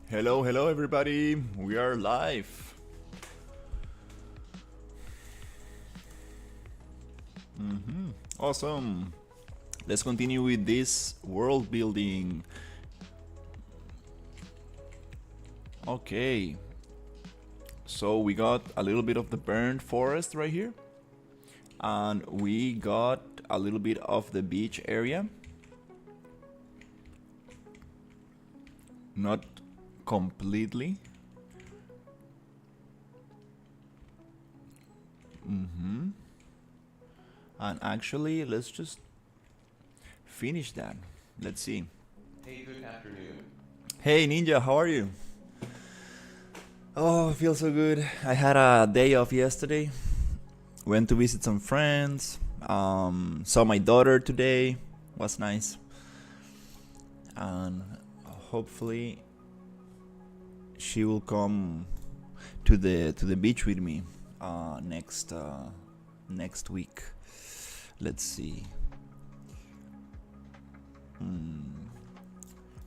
Hello, hello, everybody. We are live. Awesome. Let's continue with this world building. Okay. So we got a little bit of the burned forest right here. And we got a little bit of the beach area. Not completely. And actually, let's just finish that. Let's see. Hey, good afternoon. Hey Ninja, how are you? Oh, I feel so good. I had a day off yesterday. Went to visit some friends. Saw my daughter today. Was nice. And hopefully she will come to the beach with me next week. Let's see.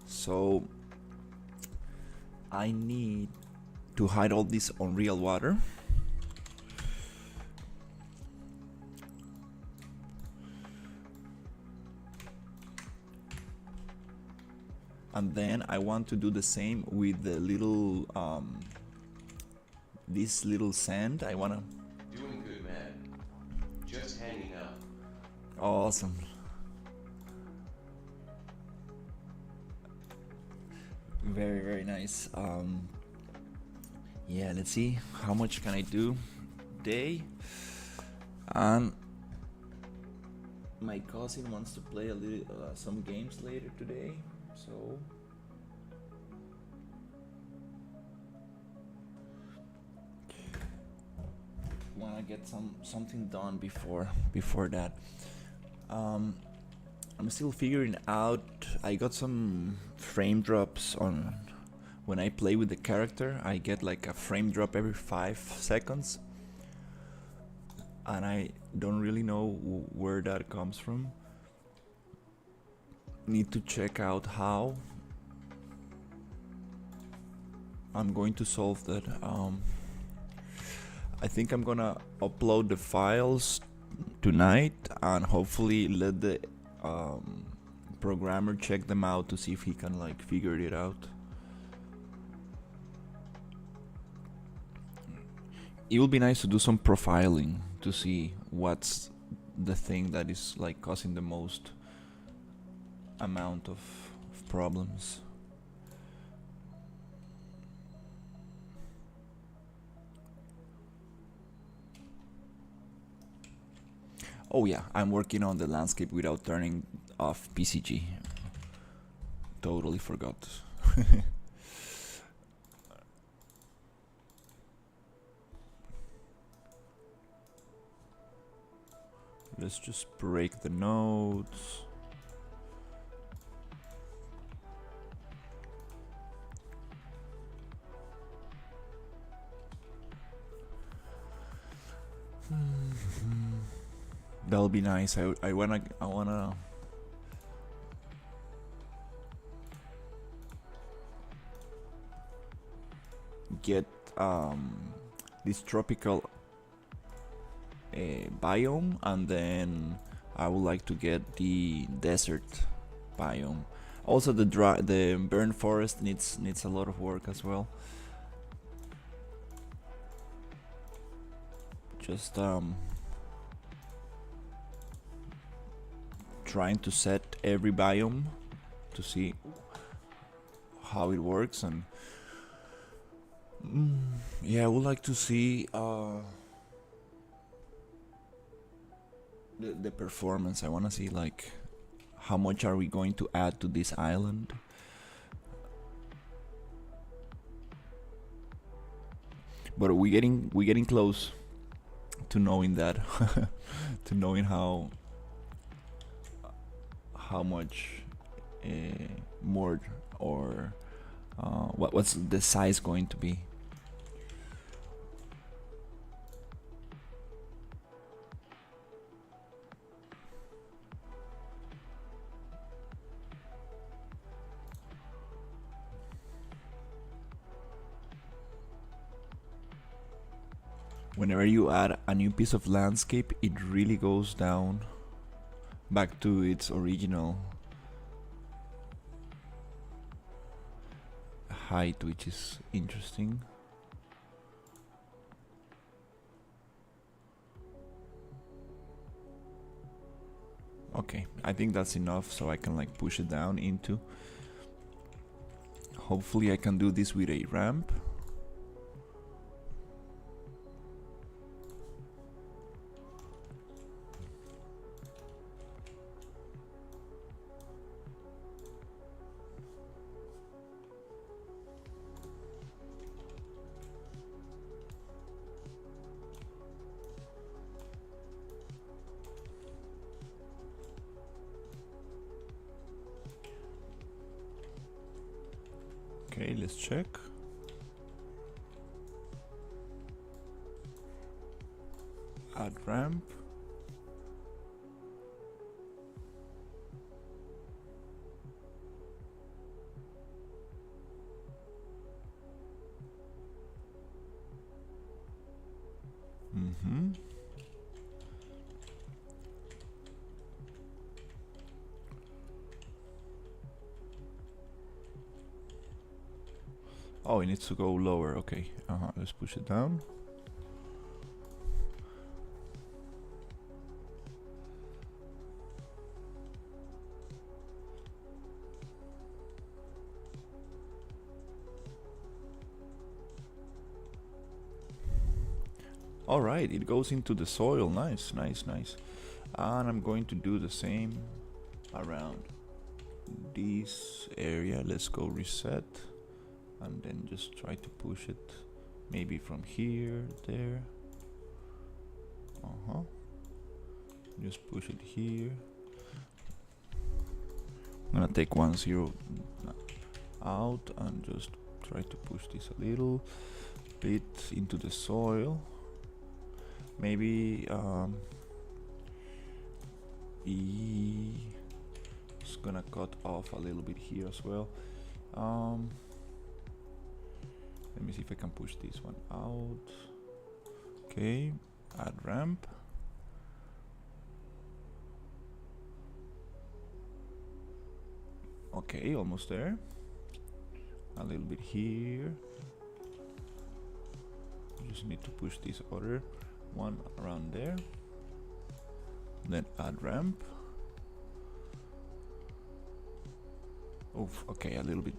So I need to hide all this unreal water. And then I want to do the same with the little this little sand. I wanna. Doing good, man. Just hanging out. Awesome. Very, very nice. Yeah, let's see how much can I do day. And my cousin wants to play a little some games later today, so wanna get something done before that. I'm still figuring out. I got some frame drops on when I play with the character. I get like a frame drop every 5 seconds, and I don't really know where that comes from. Need to check out how I'm going to solve that. I think I'm gonna upload the files tonight and hopefully let the programmer check them out to see if he can like figure it out. It would be nice to do some profiling to see what's the thing that is like causing the most amount of problems. Oh yeah, I'm working on the landscape without turning off PCG. Totally forgot. Let's just break the nodes. That'll be nice. I wanna get this tropical biome, and then I would like to get the desert biome. Also, the burnt forest needs a lot of work as well. Just trying to set every biome to see how it works, and yeah, I would like to see the performance. I want to see like how much are we going to add to this island. But we getting close to knowing that, to knowing how much more, or what's the size going to be. whenever you add a new piece of landscape, it really goes down back to its original height, which is interesting. Okay, I think that's enough, so I can like push it down into. Hopefully I can do this with a ramp. Okay, let's check. Add ramp. Mm-hmm. Oh, it needs to go lower. Okay. Let's push it down. All right, it goes into the soil. Nice, nice, nice. And I'm going to do the same around this area. Let's go reset. And then just try to push it maybe from here, there. Just push it here. I'm gonna take 1, 0 out and just try to push this a little bit into the soil. Maybe it's gonna cut off a little bit here as well. Let me see if I can push this one out. Okay, add ramp. Okay, almost there. A little bit here. Just need to push this other one around there. Then add ramp. Oof, okay, a little bit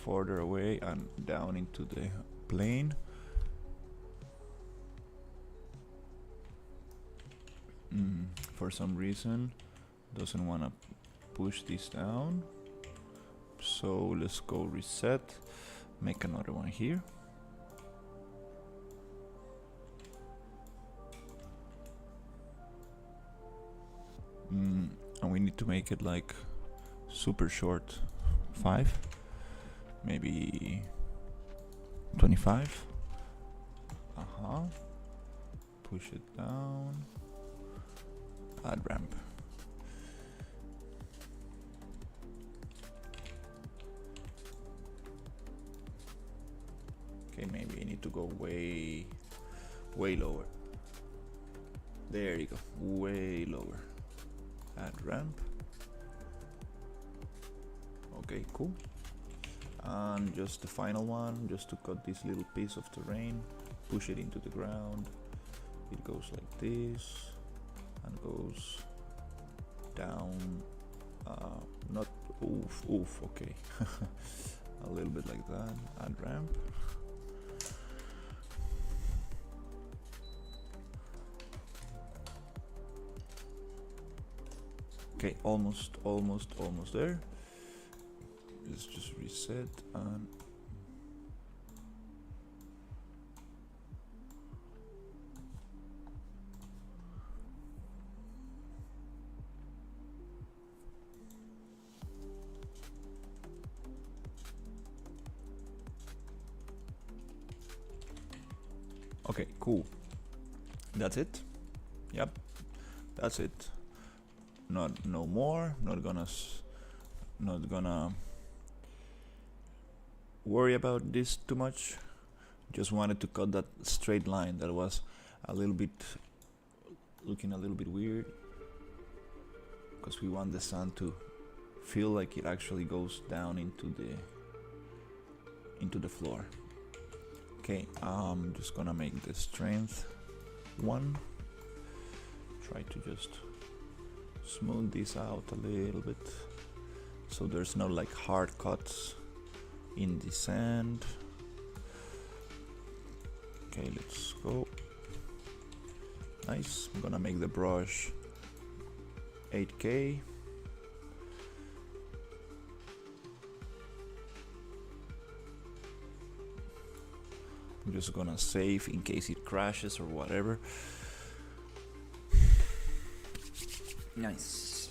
further away and down into the plane. For some reason doesn't want to push this down, so let's go reset, make another one here. And we need to make it like super short, 5, maybe 25. Push it down, add ramp. Okay, maybe I need to go way lower. There you go, way lower. Add ramp. Okay, cool. And just the final one, just to cut this little piece of terrain, push it into the ground. It goes like this and goes down. Not oof, okay. A little bit like that. Add ramp. Okay, almost there. Let's just reset and okay, cool. That's it. Yep, that's it. No more. Not gonna worry about this too much. Just wanted to cut that straight line that was a little bit looking a little bit weird, because we want the sun to feel like it actually goes down into the floor. Okay, I'm just gonna make the strength 1. Try to just smooth this out a little bit so there's no like hard cuts in the sand. Okay, let's go. Nice. I'm gonna make the brush 8K. I'm just gonna save in case it crashes or whatever. Nice.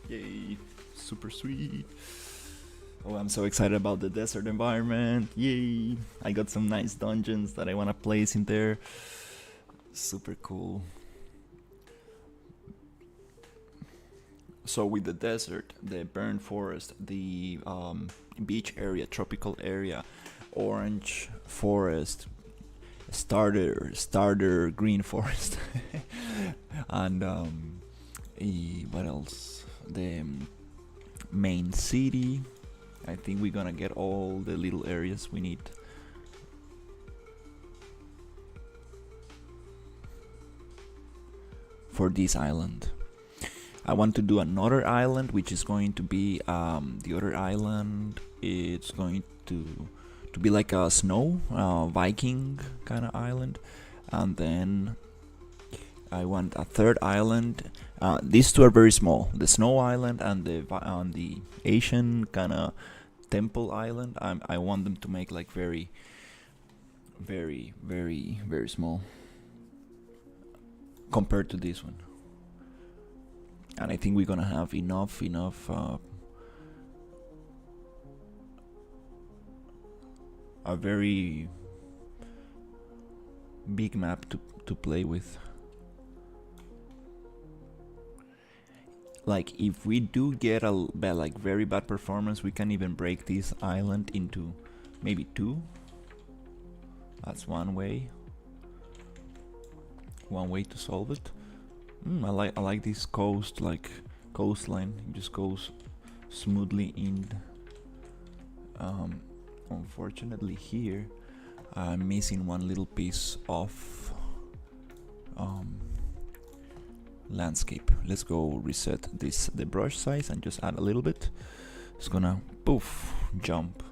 Yay, super sweet. Oh, I'm so excited about the desert environment. Yay, I got some nice dungeons that I wanna place in there. Super cool. So with the desert, the burnt forest, the beach area, tropical area, orange forest, starter green forest, and what else? The main city. I think we're gonna get all the little areas we need. For this island. I want to do another island, which is going to be the other island. It's going to be like a snow Viking kind of island, and then I want a third island. These two are very small: the snow island and the Asian kind of temple island. I want them to make like very, very, very, very small compared to this one. And I think we're gonna have enough a very big map to play with. Like if we do get a like very bad performance, we can even break this island into maybe 2. That's one way to solve it. I like this coastline. It just goes smoothly in. Unfortunately here I'm missing one little piece of landscape. Let's go reset the brush size and just add a little bit. It's gonna poof jump.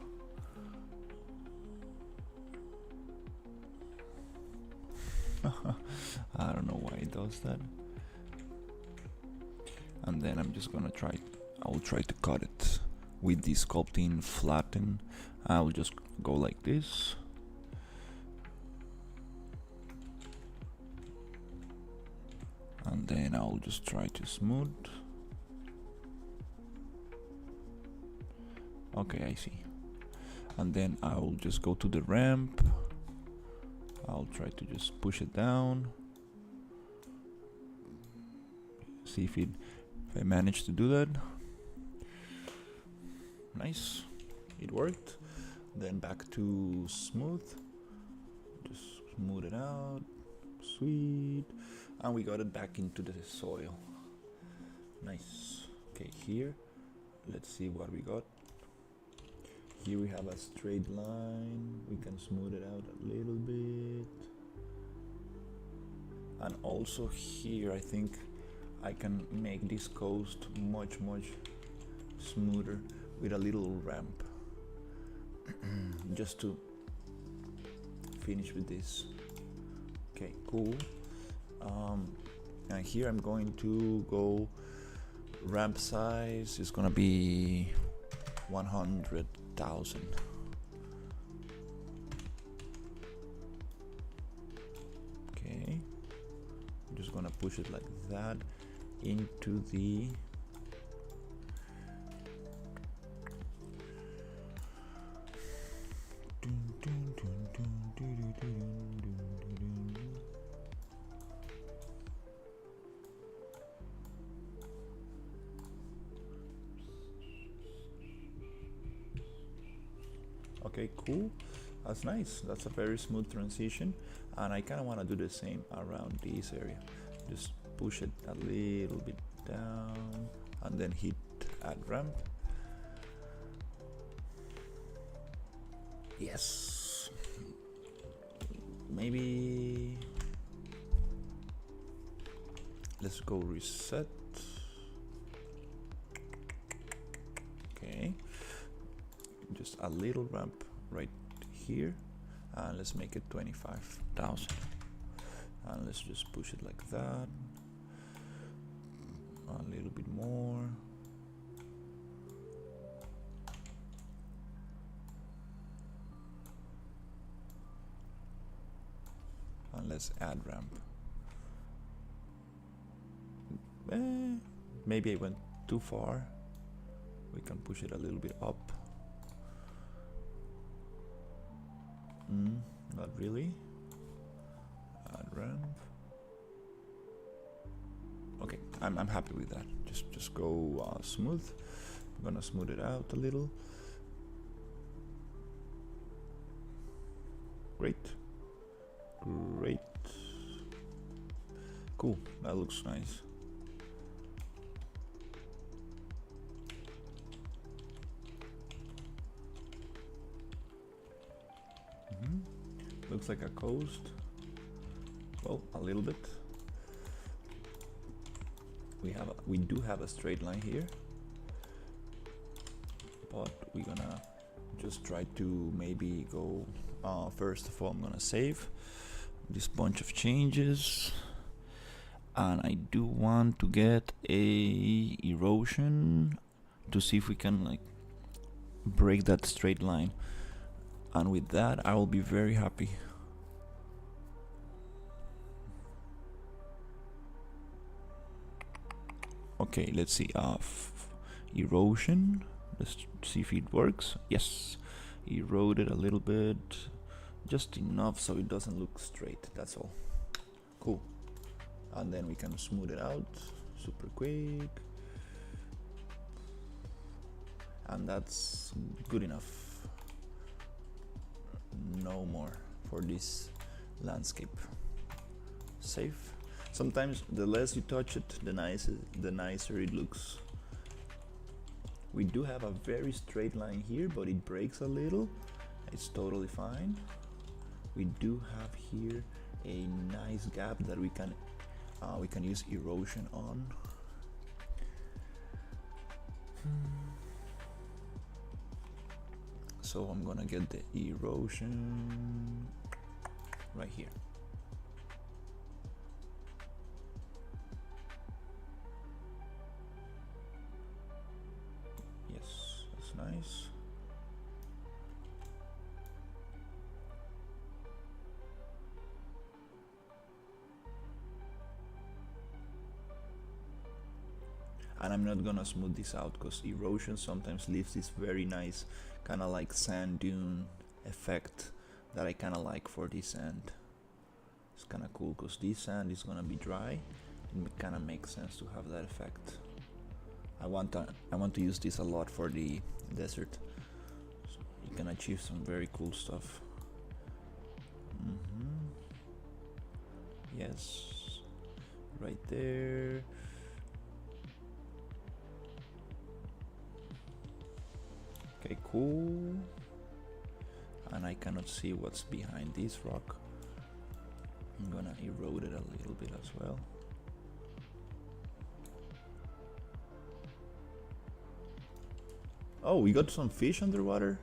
I don't know why it does that. And then I'm just gonna I will try to cut it with the sculpting flatten. I will just go like this. And then I'll just try to smooth. Okay, I see. And then I'll just go to the ramp. I'll try to just push it down. See if I manage to do that. Nice, it worked. Then back to smooth. Just smooth it out. Sweet. And we got it back into the soil. Nice. Okay, here, let's see what we got. Here we have a straight line. We can smooth it out a little bit. And also here, I think I can make this coast much smoother with a little ramp. Just to finish with this. Okay, cool. And here I'm going to go ramp size is gonna be 100,000. Okay, I'm just gonna push it like that into the Okay, cool. That's nice. That's a very smooth transition, and I kind of want to do the same around this area. Just push it a little bit down and then hit add ramp. Yes. Maybe let's go reset. Okay, just a little ramp right here, and let's make it 25,000, and let's just push it like that, a little bit more. And let's add ramp. Maybe I went too far. We can push it a little bit up. Not really. Add ramp. Okay, I'm happy with that. Just go smooth. I'm gonna smooth it out a little. Great. Great. Cool, that looks nice. Looks like a coast. Well, a little bit. We do have a straight line here, but we're gonna just try to maybe go. First of all, I'm gonna save this bunch of changes, and I do want to get a erosion to see if we can like break that straight line, and with that I will be very happy. Okay, let's see. Erosion. Let's see if it works. Yes, erode it a little bit, just enough so it doesn't look straight. That's all. Cool. And then we can smooth it out super quick, and that's good enough. No more for this landscape. Save. Sometimes the less you touch it, the nicer it looks. We do have a very straight line here, but it breaks a little. It's totally fine. We do have here a nice gap that we can use erosion on. So I'm gonna get the erosion right here. Yes, that's nice. And I'm not gonna smooth this out because erosion sometimes leaves this very nice kind of like sand dune effect that I kind of like for this sand. It's kind of cool because this sand is gonna be dry. It kind of makes sense to have that effect. I want to use this a lot for the desert. So you can achieve some very cool stuff. Yes, right there. Okay, cool. And I cannot see what's behind this rock. I'm gonna erode it a little bit as well. Oh, we got some fish underwater.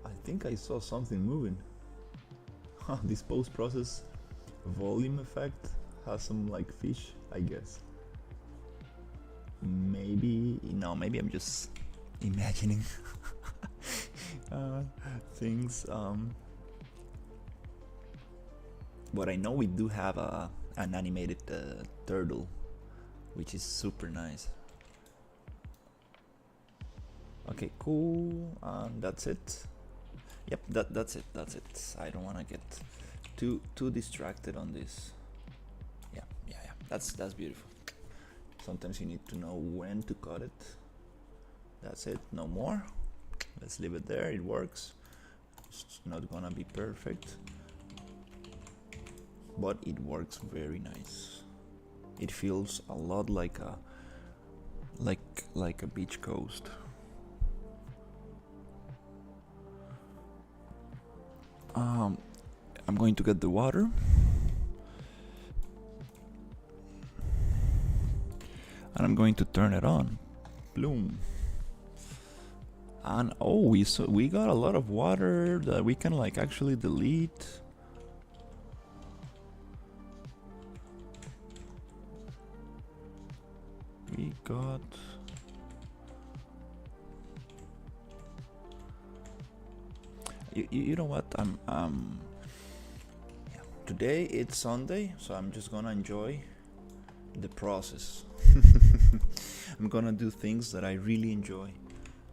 I think I saw something moving. This post-process volume effect has some like fish, I guess. Maybe I'm just imagining things. But I know we do have an animated turtle, which is super nice. Okay, cool. That's it. Yep, that's it. I don't want to get too distracted on this. Yeah. That's beautiful. Sometimes you need to know when to cut it. That's it. No more. Let's leave it there. It works. It's not gonna be perfect, but it works very nice. It feels a lot like a beach coast. I'm going to get the water. And I'm going to turn it on. Bloom. And oh, we got a lot of water that we can like actually delete. We got you know what, yeah. Today it's Sunday, so I'm just gonna enjoy the process. I'm gonna do things that I really enjoy.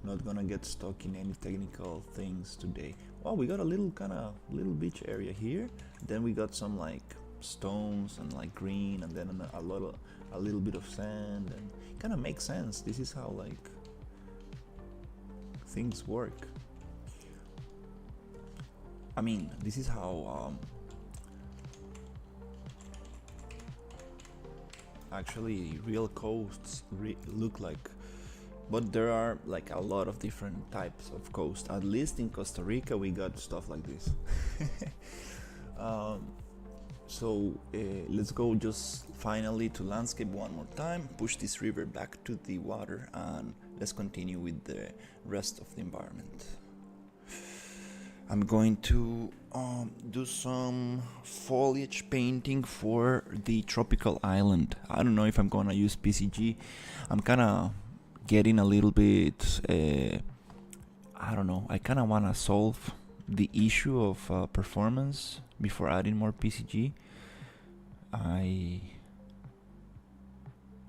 Not gonna get stuck in any technical things today. Well, we got a little little beach area here. Then we got some like stones and like green, and then a little bit of sand, and it kind of makes sense. This is how like things work. I mean, this is how actually real coasts look like. But there are like a lot of different types of coast. At least in Costa Rica we got stuff like this. So let's go just finally to landscape one more time, push this river back to the water, and let's continue with the rest of the environment. I'm going to do some foliage painting for the tropical island. I don't know if I'm gonna use PCG. I'm kinda getting a little bit I don't know, I kinda wanna solve the issue of performance before adding more PCG.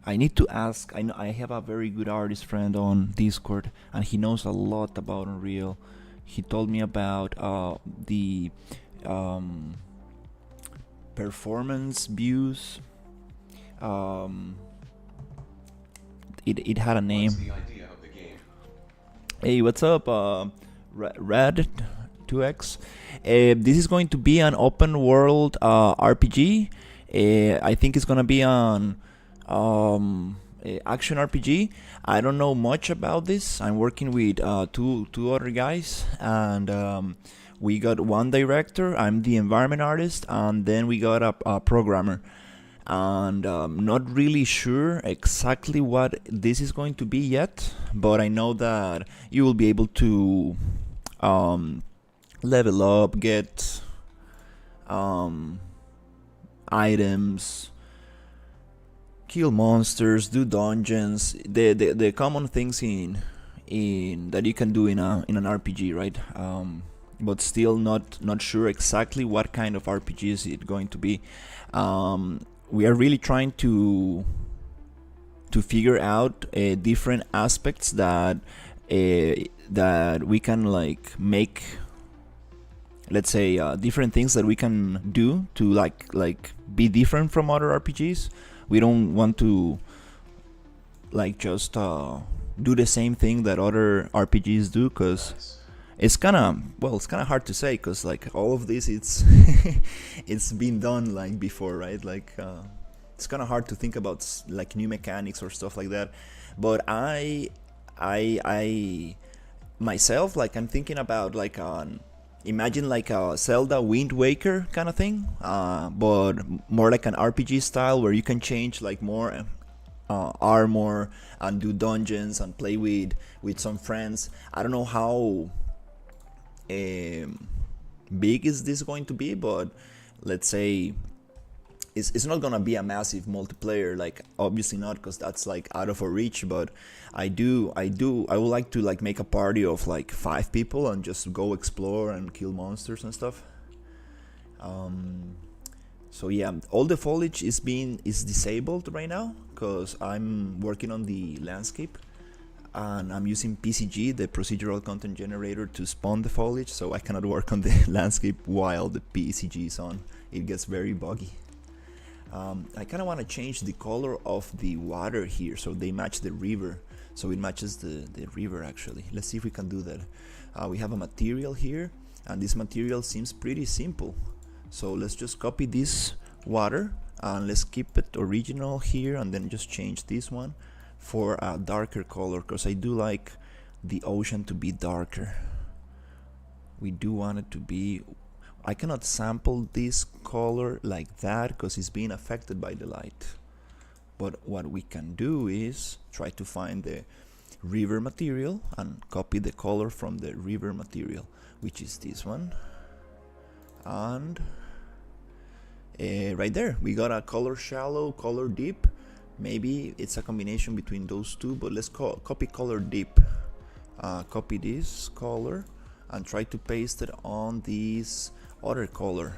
I need to ask. I have a very good artist friend on Discord, and he knows a lot about Unreal. He told me about the performance views. It had a name. What's the idea of the game? Hey, what's up, Rad 2X? This is going to be an open world RPG. I think it's gonna be on action RPG. I don't know much about this. I'm working with two other guys, and we got one director. I'm the environment artist, and then we got a programmer. And not really sure exactly what this is going to be yet, but I know that you will be able to level up, get items, kill monsters, do dungeons, the common things in that you can do in an RPG, right? But still not sure exactly what kind of RPG is it going to be. We are really trying to figure out different aspects that we can like make. Let's say different things that we can do to like be different from other RPGs. We don't want to like just do the same thing that other RPGs do, because it's kind of hard to say, because like all of this it's it's been done like before, right? Like it's kind of hard to think about like new mechanics or stuff like that. But I myself, like, I'm thinking about like imagine like a Zelda Wind Waker kind of thing, but more like an RPG style, where you can change like more armor and do dungeons and play with some friends. I don't know how big is this going to be, but let's say it's not gonna be a massive multiplayer, like obviously not, because that's like out of our reach. But I would like to like make a party of like 5 people and just go explore and kill monsters and stuff. So yeah, all the foliage is disabled right now because I'm working on the landscape, and I'm using PCG, the procedural content generator, to spawn the foliage, so I cannot work on the landscape while the PCG is on. It gets very buggy. I kind of want to change the color of the water here so they match the river. so it matches the river actually. Let's see if we can do that. We have a material here, and this material seems pretty simple. So let's just copy this water and let's keep it original here, and then just change this one for a darker color, because I do like the ocean to be darker. We do want it to be, I cannot sample this color like that because it's being affected by the light. But what we can do is try to find the river material and copy the color from the river material, which is this one. And right there, we got a color shallow, color deep. Maybe it's a combination between those two, but let's copy color deep. Copy this color and try to paste it on this other color,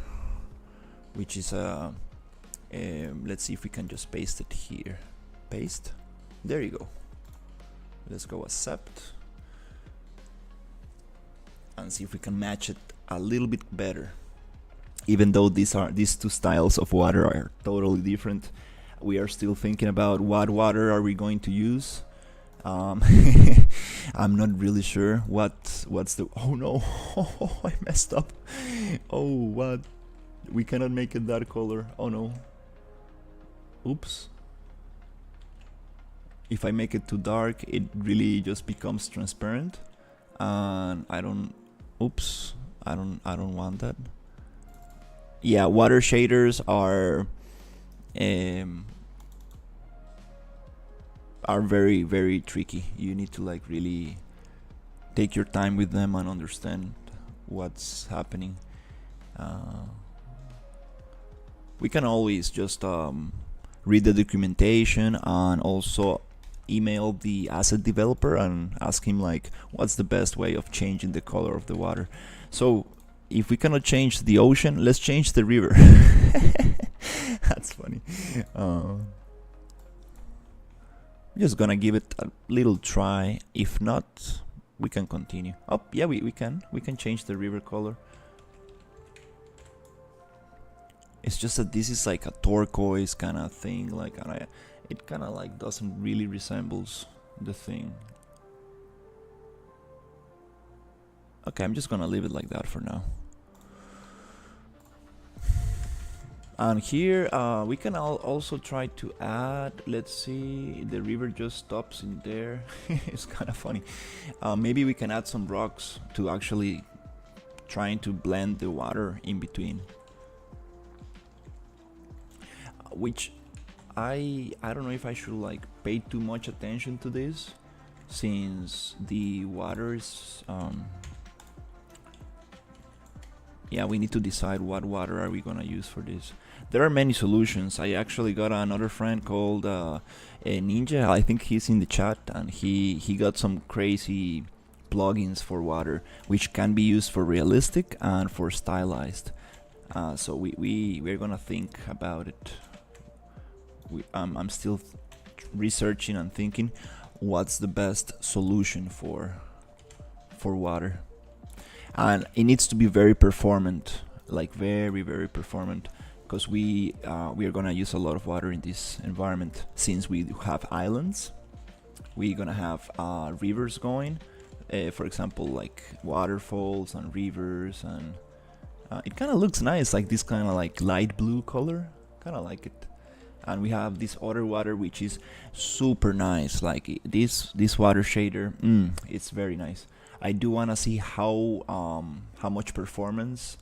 which is let's see if we can just paste it here. Paste. There you go. Let's go accept and see if we can match it a little bit better. Even though these two styles of water are totally different, we are still thinking about what water are we going to use. I'm not really sure what's the, oh no, I messed up. Oh, what? We cannot make it that color. Oh no. Oops. If I make it too dark, it really just becomes transparent, and I don't want that. Yeah, water shaders are very, very tricky. You need to like really take your time with them and understand what's happening. We can always just read the documentation and also email the asset developer and ask him like what's the best way of changing the color of the water. So if we cannot change the ocean, let's change the river. That's funny. I'm just gonna give it a little try. If not, we can continue. Oh yeah, we can change the river color. It's just that this is like a turquoise kind of thing, like, and it kind of like doesn't really resembles the thing. Okay, I'm just gonna leave it like that for now. And here we can also try to add, let's see, the river just stops in there. It's kind of funny. Maybe we can add some rocks to actually trying to blend the water in between. Which I don't know if I should like pay too much attention to this, since the water is yeah, we need to decide what water are we gonna use for this. There are many solutions. I actually got another friend called Ninja. I think he's in the chat, and he got some crazy plugins for water, which can be used for realistic and for stylized. So we're gonna think about it. I'm still researching and thinking what's the best solution for water, and it needs to be very performant, like very, very performant, because we are gonna use a lot of water in this environment. Since we have islands, we're gonna have rivers going, for example, like waterfalls and rivers, and it kind of looks nice, like this kind of like light blue color, kind of like it. And we have this other water which is super nice, like this water shader. It's very nice. I do want to see how much performance,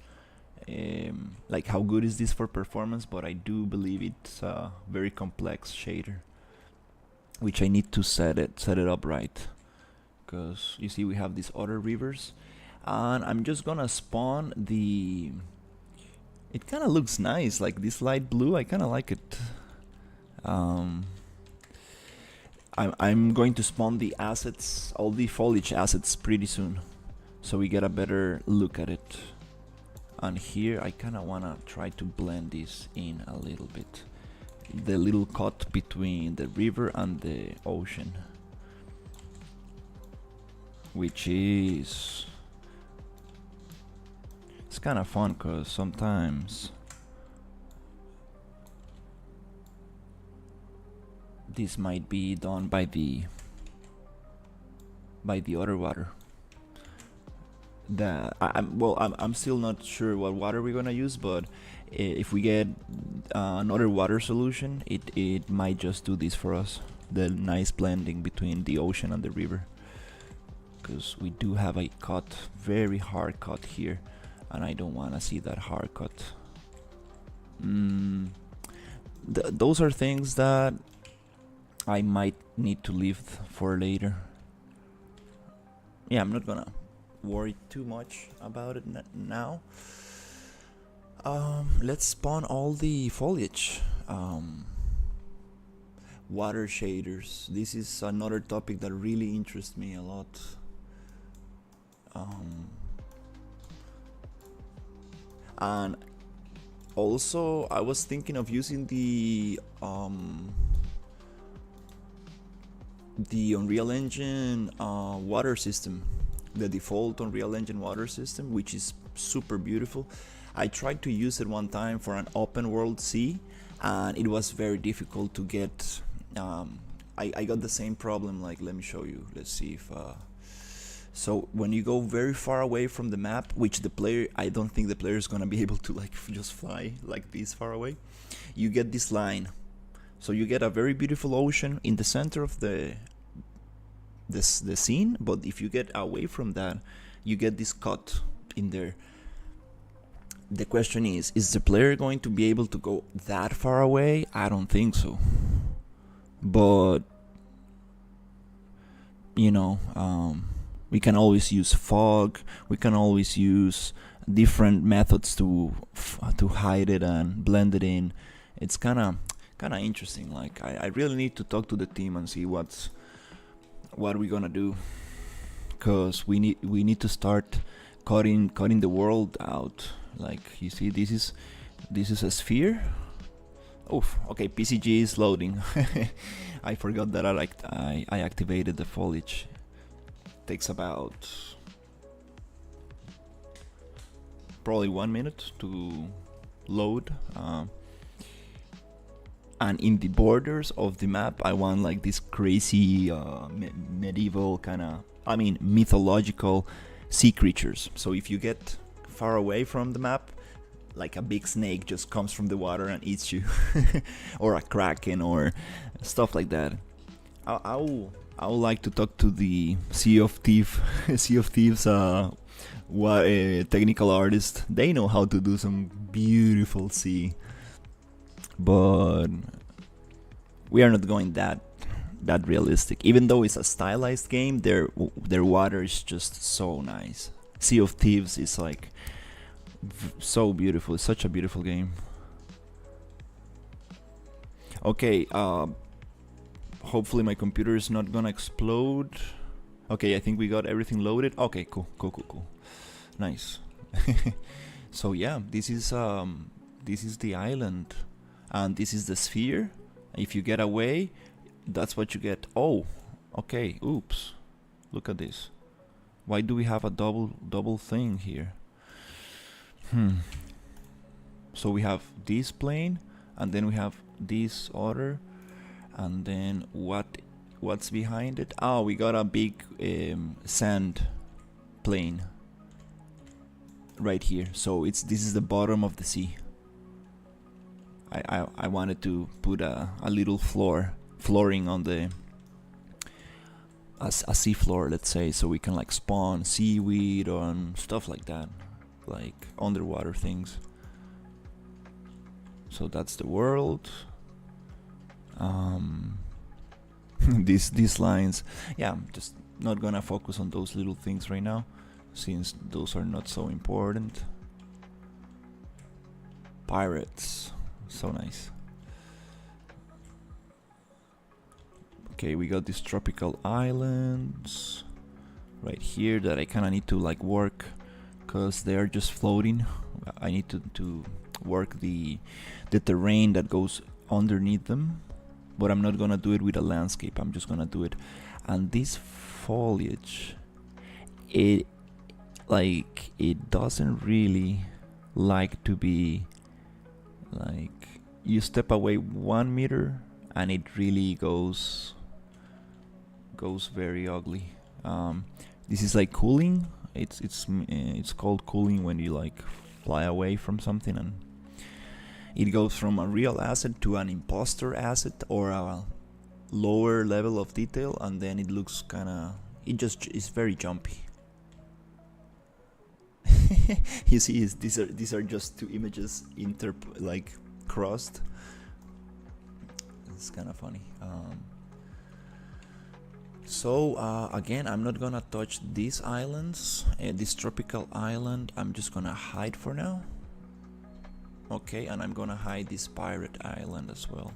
like how good is this for performance, but I do believe it's a very complex shader, which I need to set it up right, because you see we have these other rivers, and I'm just gonna spawn the, it kind of looks nice, like this light blue. I kind of like it. I'm going to spawn the assets, all the foliage assets, pretty soon, so we get a better look at it. And here I kind of want to try to blend this in a little bit, the little cut between the river and the ocean, which is, it's kind of fun because sometimes this might be done by the by the other water. I'm still not sure what water we're gonna use, but if we get another water solution, it might just do this for us. The nice blending between the ocean and the river, because we do have a cut, very hard cut here, and I don't want to see that hard cut. Those are things that I might need to leave for later. Yeah, I'm not gonna worry too much about it now. Let's spawn all the foliage. Water shaders. This is another topic that really interests me a lot. And also, I was thinking of using the Unreal Engine water system, the default Unreal Engine water system, which is super beautiful. I tried to use it one time for an open world sea, and it was very difficult to get. I got the same problem. Like, let me show you. Let's see if. So when you go very far away from the map, which the player, I don't think the player is gonna be able to like just fly like this far away, you get this line. So you get a very beautiful ocean in the center of the scene, but if you get away from that, you get this cut in there. The question is the player going to be able to go that far away? I don't think so. But you know, we can always use fog. We can always use different methods to hide it and blend it in. It's kind of interesting. Like, I really need to talk to the team and see what we're gonna do, because we need to start cutting the world out. Like, you see, this is a sphere. Oof. Okay, PCG is loading. I forgot that I activated the foliage. Takes about probably 1 minute to load. And in the borders of the map, I want like this crazy medieval kind of, mythological sea creatures. So if you get far away from the map, like a big snake just comes from the water and eats you, or a kraken or stuff like that. I would like to talk to the Sea of Thieves technical artist. They know how to do some beautiful sea, but we are not going that realistic. Even though it's a stylized game, their water is just so nice. Sea of Thieves is like so beautiful. It's such a beautiful game. Okay, hopefully my computer is not gonna explode. Okay, I think we got everything loaded. Okay, cool. Nice. So yeah, this is the island, and this is the sphere. If you get away, that's what you get. Oh, okay. Oops. Look at this. Why do we have a double thing here? So we have this plane, and then we have this other, and then what's behind it? Oh, we got a big sand plane right here. So this is the bottom of the sea. I wanted to put a little flooring on the a sea floor, let's say, so we can like spawn seaweed and stuff like that, like underwater things. So that's the world. These lines, yeah, I'm just not gonna focus on those little things right now, since those are not so important. Pirates, so nice. Okay, we got these tropical islands right here that I kind of need to like work, because they are just floating. I need to work the terrain that goes underneath them, but I'm not gonna do it with a landscape. I'm just gonna do it. And this foliage, it doesn't really like to be like, you step away 1 meter and it really goes very ugly. This is like cooling. It's called cooling when you like fly away from something, and it goes from a real asset to an imposter asset or a lower level of detail, and then it looks kind of, it just is very jumpy. You see, these are just two images like crossed. It's kind of funny. So again, I'm not gonna touch these islands, this tropical island. I'm just gonna hide for now. Okay, and I'm gonna hide this pirate island as well,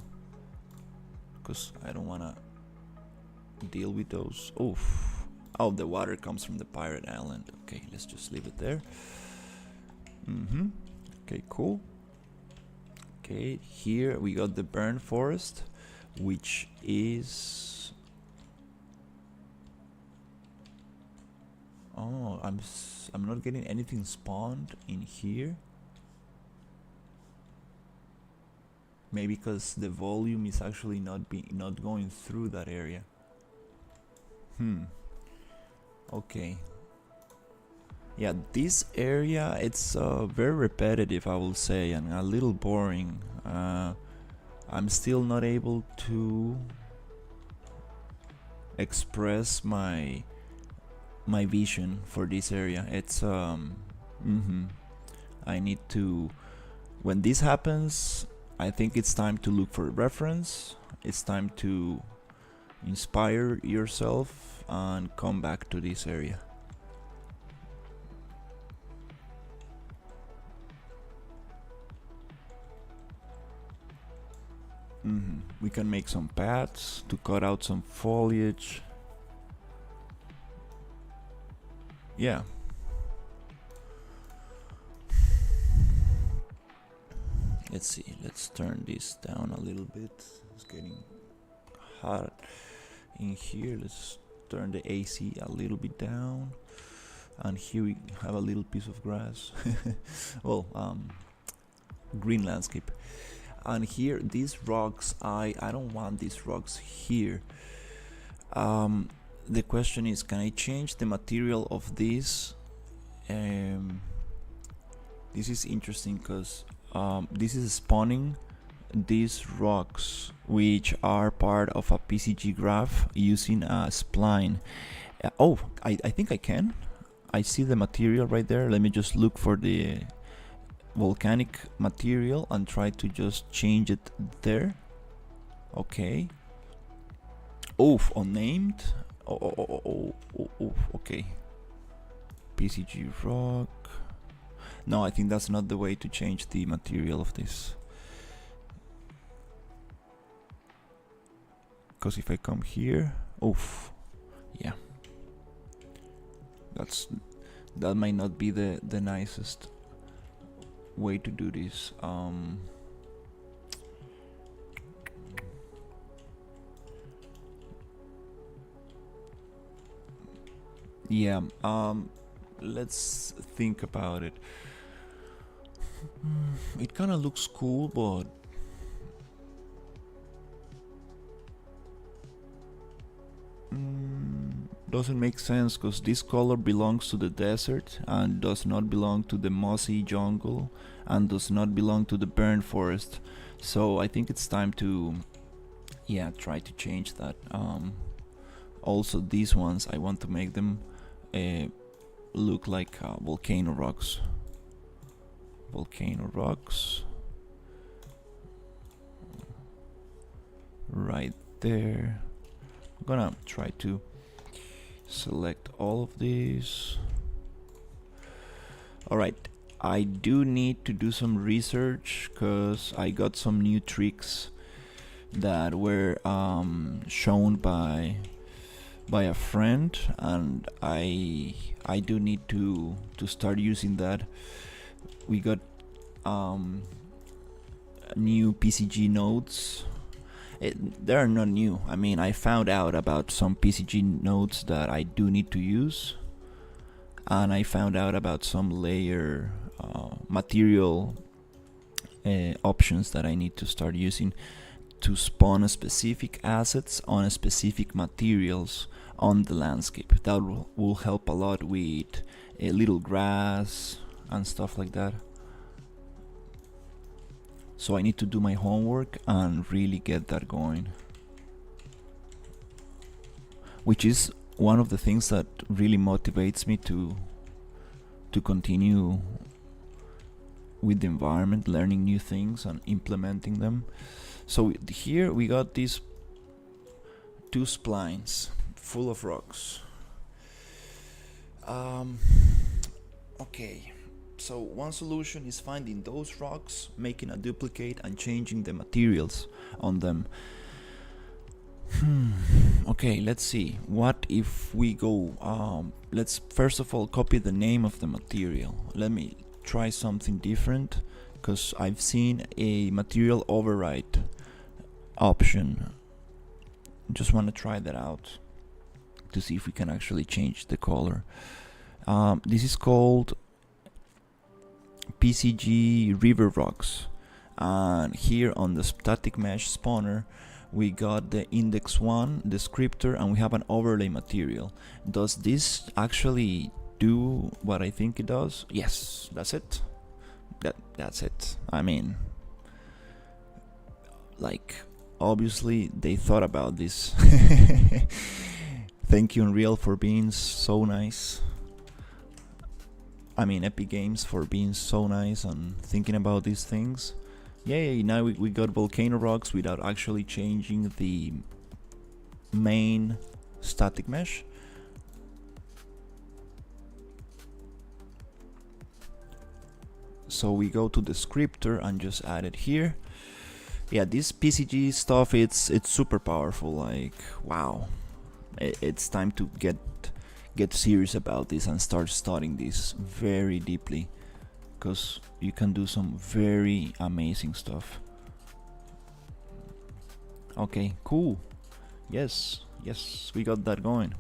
because I don't wanna deal with those. Oh, the water comes from the pirate island. Okay, let's just leave it there. Okay, cool. Okay, here we got the burn forest, which is... Oh, I'm not getting anything spawned in here. Maybe because the volume is actually not going through that area. Okay. Yeah, this area, it's very repetitive, I will say, and a little boring. I'm still not able to express my vision for this area. It's I need to, when this happens, I think it's time to look for a reference. It's time to inspire yourself and come back to this area. We can make some paths to cut out some foliage. Yeah. Let's see, let's turn this down a little bit. It's getting hot in here. Let's turn the AC a little bit down. And here we have a little piece of grass. Well, green landscape. And here, these rocks, I don't want these rocks here. The question is, can I change the material of this? This is interesting because this is spawning these rocks, which are part of a PCG graph using a spline. I think I can. I see the material right there. Let me just look for the volcanic material and try to just change it there. Okay. Unnamed. Okay. PCG rock. No, I think that's not the way to change the material of this. Because if I come here, yeah, that might not be the nicest way to do this. Yeah, let's think about it. It kind of looks cool, but doesn't make sense because this color belongs to the desert and does not belong to the mossy jungle and does not belong to the burnt forest. So I think it's time to, yeah, try to change that. Also, these ones, I want to make them look like volcano rocks. Volcano rocks. Right there. I'm gonna try to select all of these. Alright, I do need to do some research because I got some new tricks that were shown by a friend, and I do need to start using that. We got new PCG nodes. They are not new. I mean, I found out about some PCG nodes that I do need to use, and I found out about some layer material options that I need to start using to spawn specific assets on specific materials on the landscape. That will help a lot with a little grass and stuff like that. So I need to do my homework and really get that going, which is one of the things that really motivates me to continue with the environment, learning new things and implementing them. So here we got these 2 splines full of rocks. Okay, so one solution is finding those rocks, making a duplicate and changing the materials on them. Okay, let's see. What if we go, let's first of all copy the name of the material. Let me try something different, because I've seen a material override option. Just want to try that out to see if we can actually change the color. This is called PCG River Rocks, and here on the static mesh spawner we got the index 1 descriptor, and we have an overlay material. Does this actually do what I think it does? Yes, that's it. That's it. I mean, like, obviously they thought about this. Thank you, Unreal, for being so nice. I mean, Epic Games for being so nice and thinking about these things. Yay, now we got volcano rocks without actually changing the main static mesh. So we go to the descriptor and just add it here. Yeah, this PCG stuff, it's super powerful. Like, wow, it's time to get serious about this and start studying this very deeply, because you can do some very amazing stuff. Okay, cool. Yes, we got that going.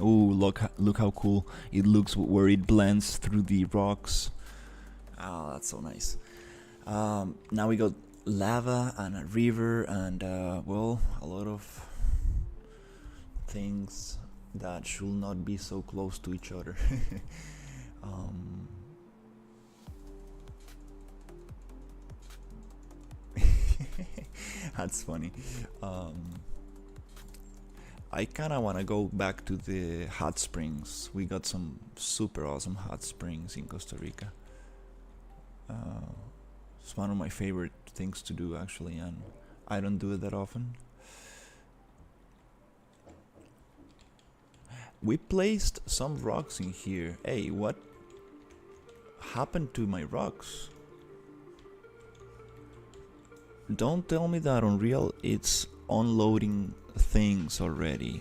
Ooh, look how cool it looks where it blends through the rocks. Oh, that's so nice. Now we got lava and a river and well, a lot of things that should not be so close to each other. That's funny. I kinda wanna go back to the hot springs. We got some super awesome hot springs in Costa Rica. It's one of my favorite things to do, actually, and I don't do it that often. We placed some rocks in here. Hey, what happened to my rocks? Don't tell me that Unreal it's unloading things already.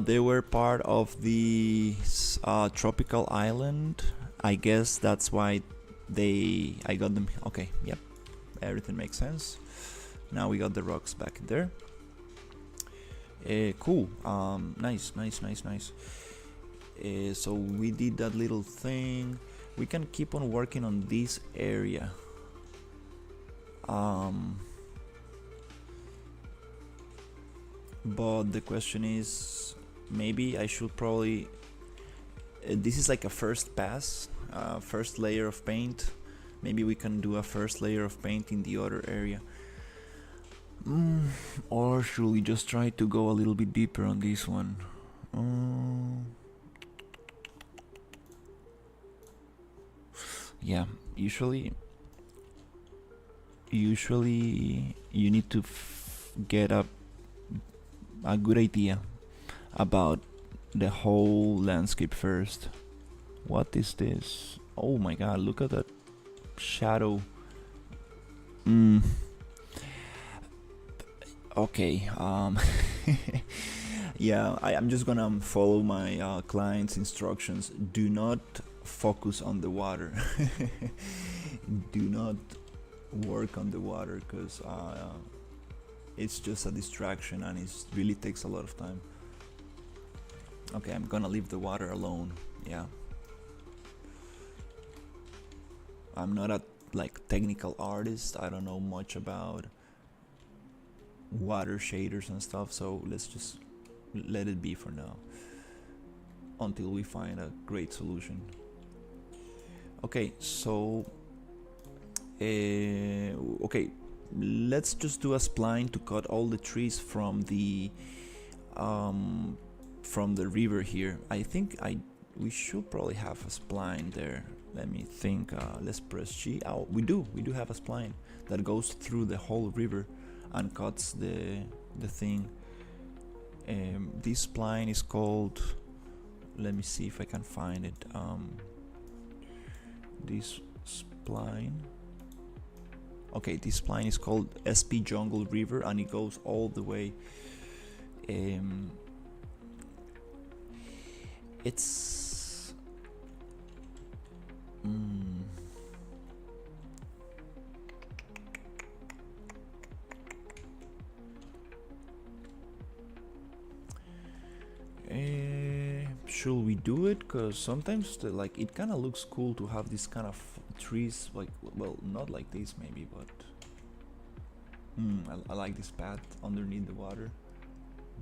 They were part of the tropical island. I guess that's why I got them. Okay, yep, everything makes sense. Now we got the rocks back there. Cool. Nice. So we did that little thing. We can keep on working on this area. But the question is, maybe I should probably this is like a first pass, first layer of paint. Maybe we can do a first layer of paint in the other area. Or should we just try to go a little bit deeper on this one? Yeah, usually you need to get a good idea about the whole landscape first. What is this? Oh my god, look at that shadow. Okay, yeah, I'm just gonna follow my client's instructions. Do not focus on the water. Do not work on the water, because it's just a distraction and it really takes a lot of time. Okay, I'm gonna leave the water alone. Yeah, I'm not like technical artist. I don't know much about water shaders and stuff, so let's just let it be for now until we find a great solution. Okay, so okay, let's just do a spline to cut all the trees from the river here. I think we should probably have a spline there. Let me think. Let's press G. Oh, we do have a spline that goes through the whole river and cuts the thing. This spline is called, let me see if I can find it. This spline, okay, this spline is called SP Jungle River, and it goes all the way. It's should we do it? Because sometimes like it kind of looks cool to have this kind of trees, like, well, not like this maybe, but I like this path underneath the water.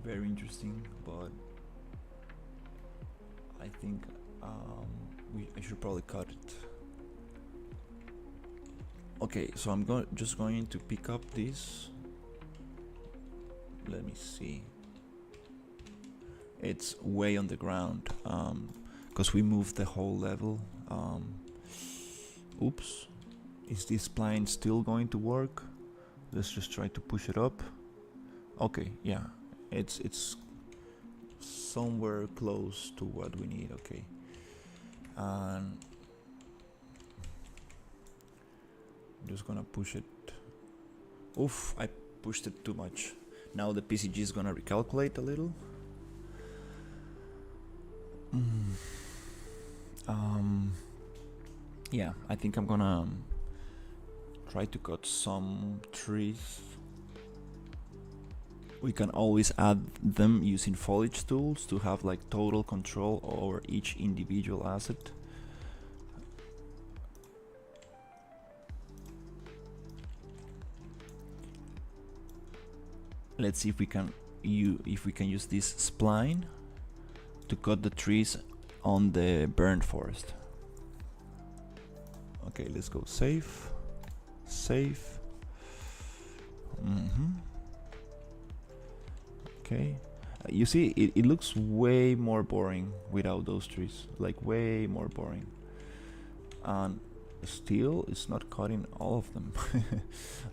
Very interesting, but I think I should probably cut it. Okay, so I'm just going to pick up this. Let me see. It's way on the ground because we moved the whole level. Oops, is this spline still going to work? Let's just try to push it up. Okay, yeah, it's somewhere close to what we need. Okay, and I'm just gonna push it. Oof, I pushed it too much. Now the PCG is gonna recalculate a little. Yeah, I think I'm gonna try to cut some trees. We can always add them using foliage tools to have like total control over each individual asset. Let's see if we can use this spline to cut the trees on the burned forest. Okay, let's go save. Okay, you see, it looks way more boring without those trees, like way more boring. And still, it's not cutting all of them.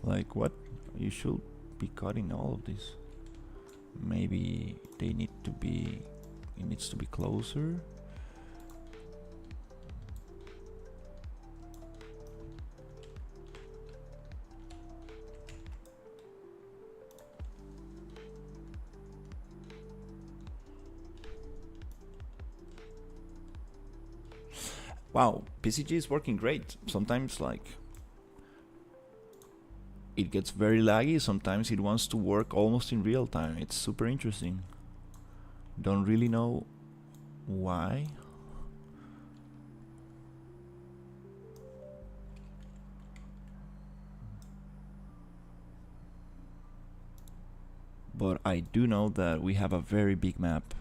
Like, what? You should be cutting all of these. Maybe they need to be, it needs to be closer. Wow, PCG is working great. Sometimes like it gets very laggy, sometimes it wants to work almost in real time. It's super interesting. Don't really know why. But I do know that we have a very big map.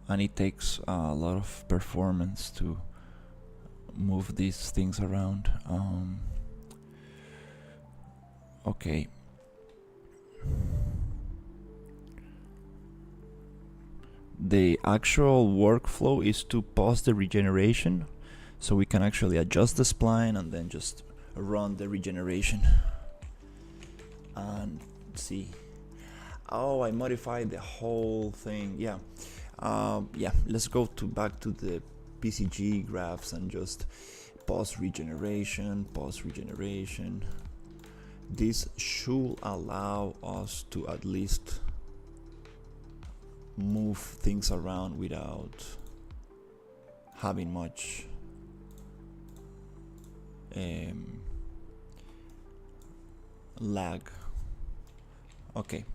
And it takes a lot of performance to move these things around. Okay. The actual workflow is to pause the regeneration, so we can actually adjust the spline and then just run the regeneration and see. Oh, I modified the whole thing. Yeah. Yeah, let's go back to the PCG graphs and just pause regeneration. This should allow us to at least move things around without having much lag. Okay.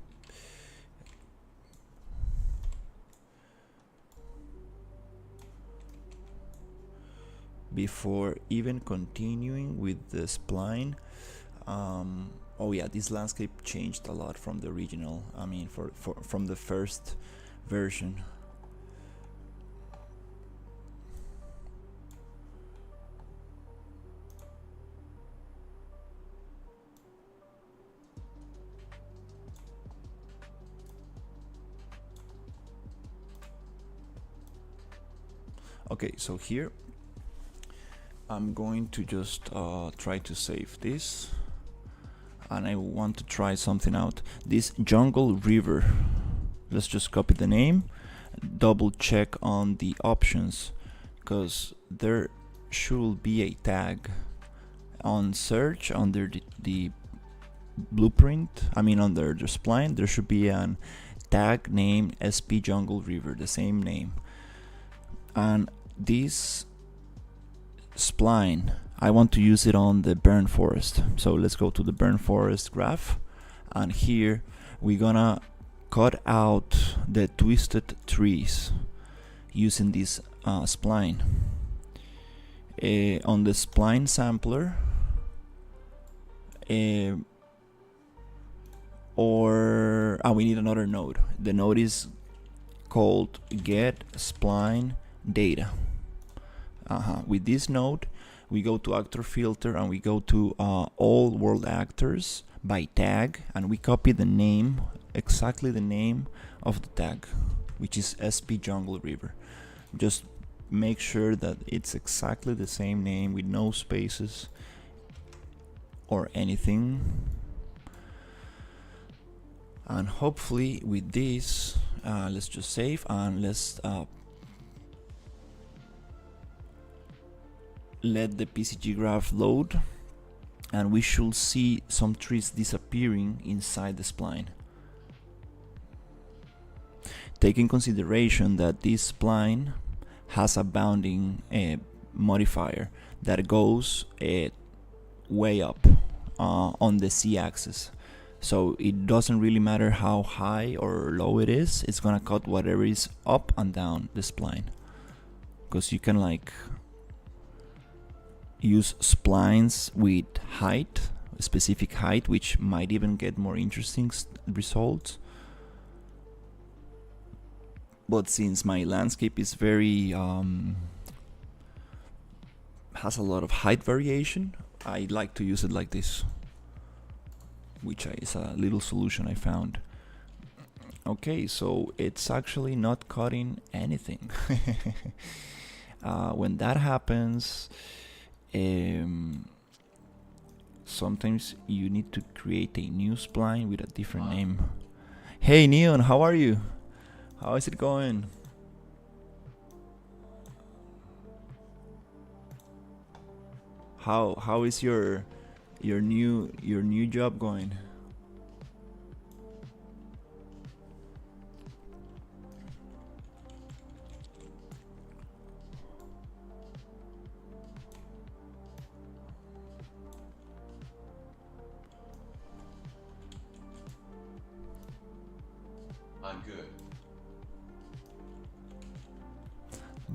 before even continuing with the spline. Oh yeah, this landscape changed a lot from the original. I mean, from the first version. Okay, so here I'm going to just try to save this, and I want to try something out. This jungle river, let's just copy the name, double check on the options, because there should be a tag on search under the blueprint. I mean, under the spline there should be an tag named SP jungle river, the same name. And this spline, I want to use it on the burn forest. So let's go to the burn forest graph, and here we're gonna cut out the twisted trees using this spline. On the spline sampler, we need another node. The node is called get spline data. With this node, we go to actor filter and we go to all world actors by tag, and we copy the name, exactly the name of the tag, which is SP jungle river. Just make sure that it's exactly the same name with no spaces or anything. And hopefully with this, let's just save and let's let the PCG graph load, and we should see some trees disappearing inside the spline. Take in consideration that this spline has a bounding modifier that goes way up on the z-axis, so it doesn't really matter how high or low it is, it's gonna cut whatever is up and down the spline, because you can like use splines with height, a specific height, which might even get more interesting results. But since my landscape is very has a lot of height variation, I like to use it like this, which is a little solution I found. Okay, so it's actually not cutting anything. When that happens, sometimes you need to create a new spline with a different name. Hey Neon, how are you? How is it going? How is your new job going? I'm good.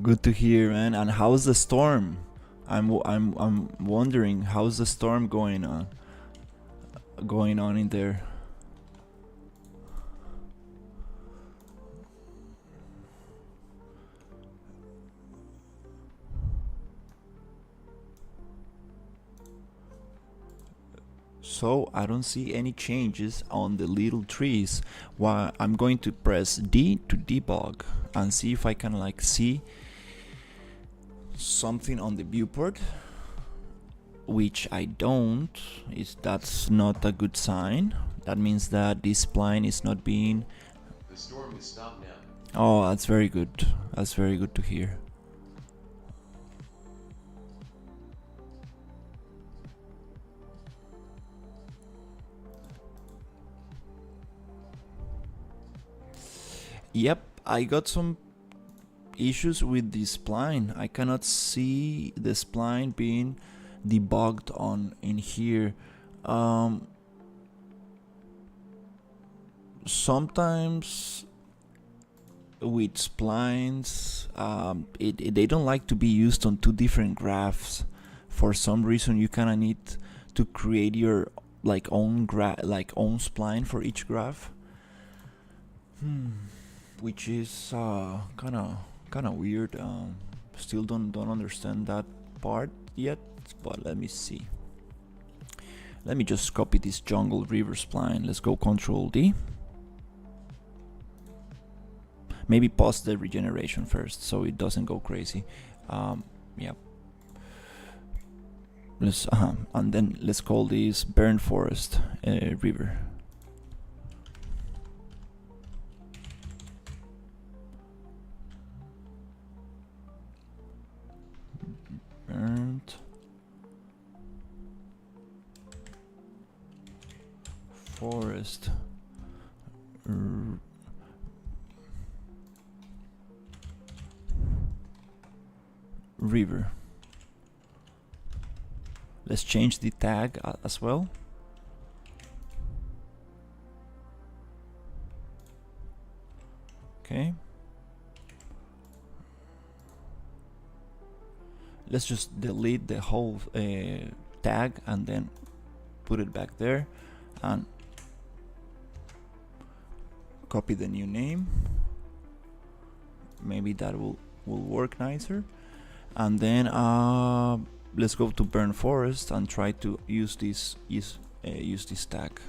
Good to hear, man. And how's the storm? I'm wondering, how's the storm going on in there? So I don't see any changes on the little trees. Well, I'm going to press D to debug and see if I can like see something on the viewport, which I don't. That's not a good sign. That means that this spline is not being... The storm is stopped now. Oh, that's very good. That's very good to hear. Yep, I got some issues with the spline. I cannot see the spline being debugged on in here. Sometimes with splines, they don't like to be used on two different graphs. For some reason, you kind of need to create your own own spline for each graph, which is kind of weird. Still don't understand that part yet, but let me see. Let me just copy this jungle river spline. Let's go Control D. Maybe pause the regeneration first so it doesn't go crazy. Yeah. Let's and then let's call this Burn Forest River. Burnt Forest River. Let's change the tag as well. Okay. Let's just delete the whole tag and then put it back there and copy the new name. Maybe that will work nicer. And then let's go to Burn Forest and try to use this tag.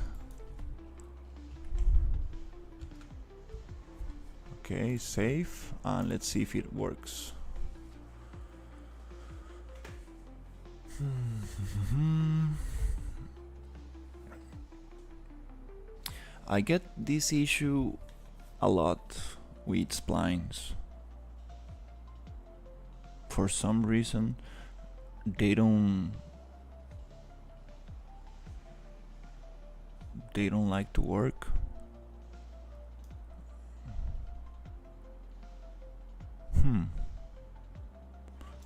Okay, save, and let's see if it works. I get this issue a lot with splines. For some reason, they don't like to work.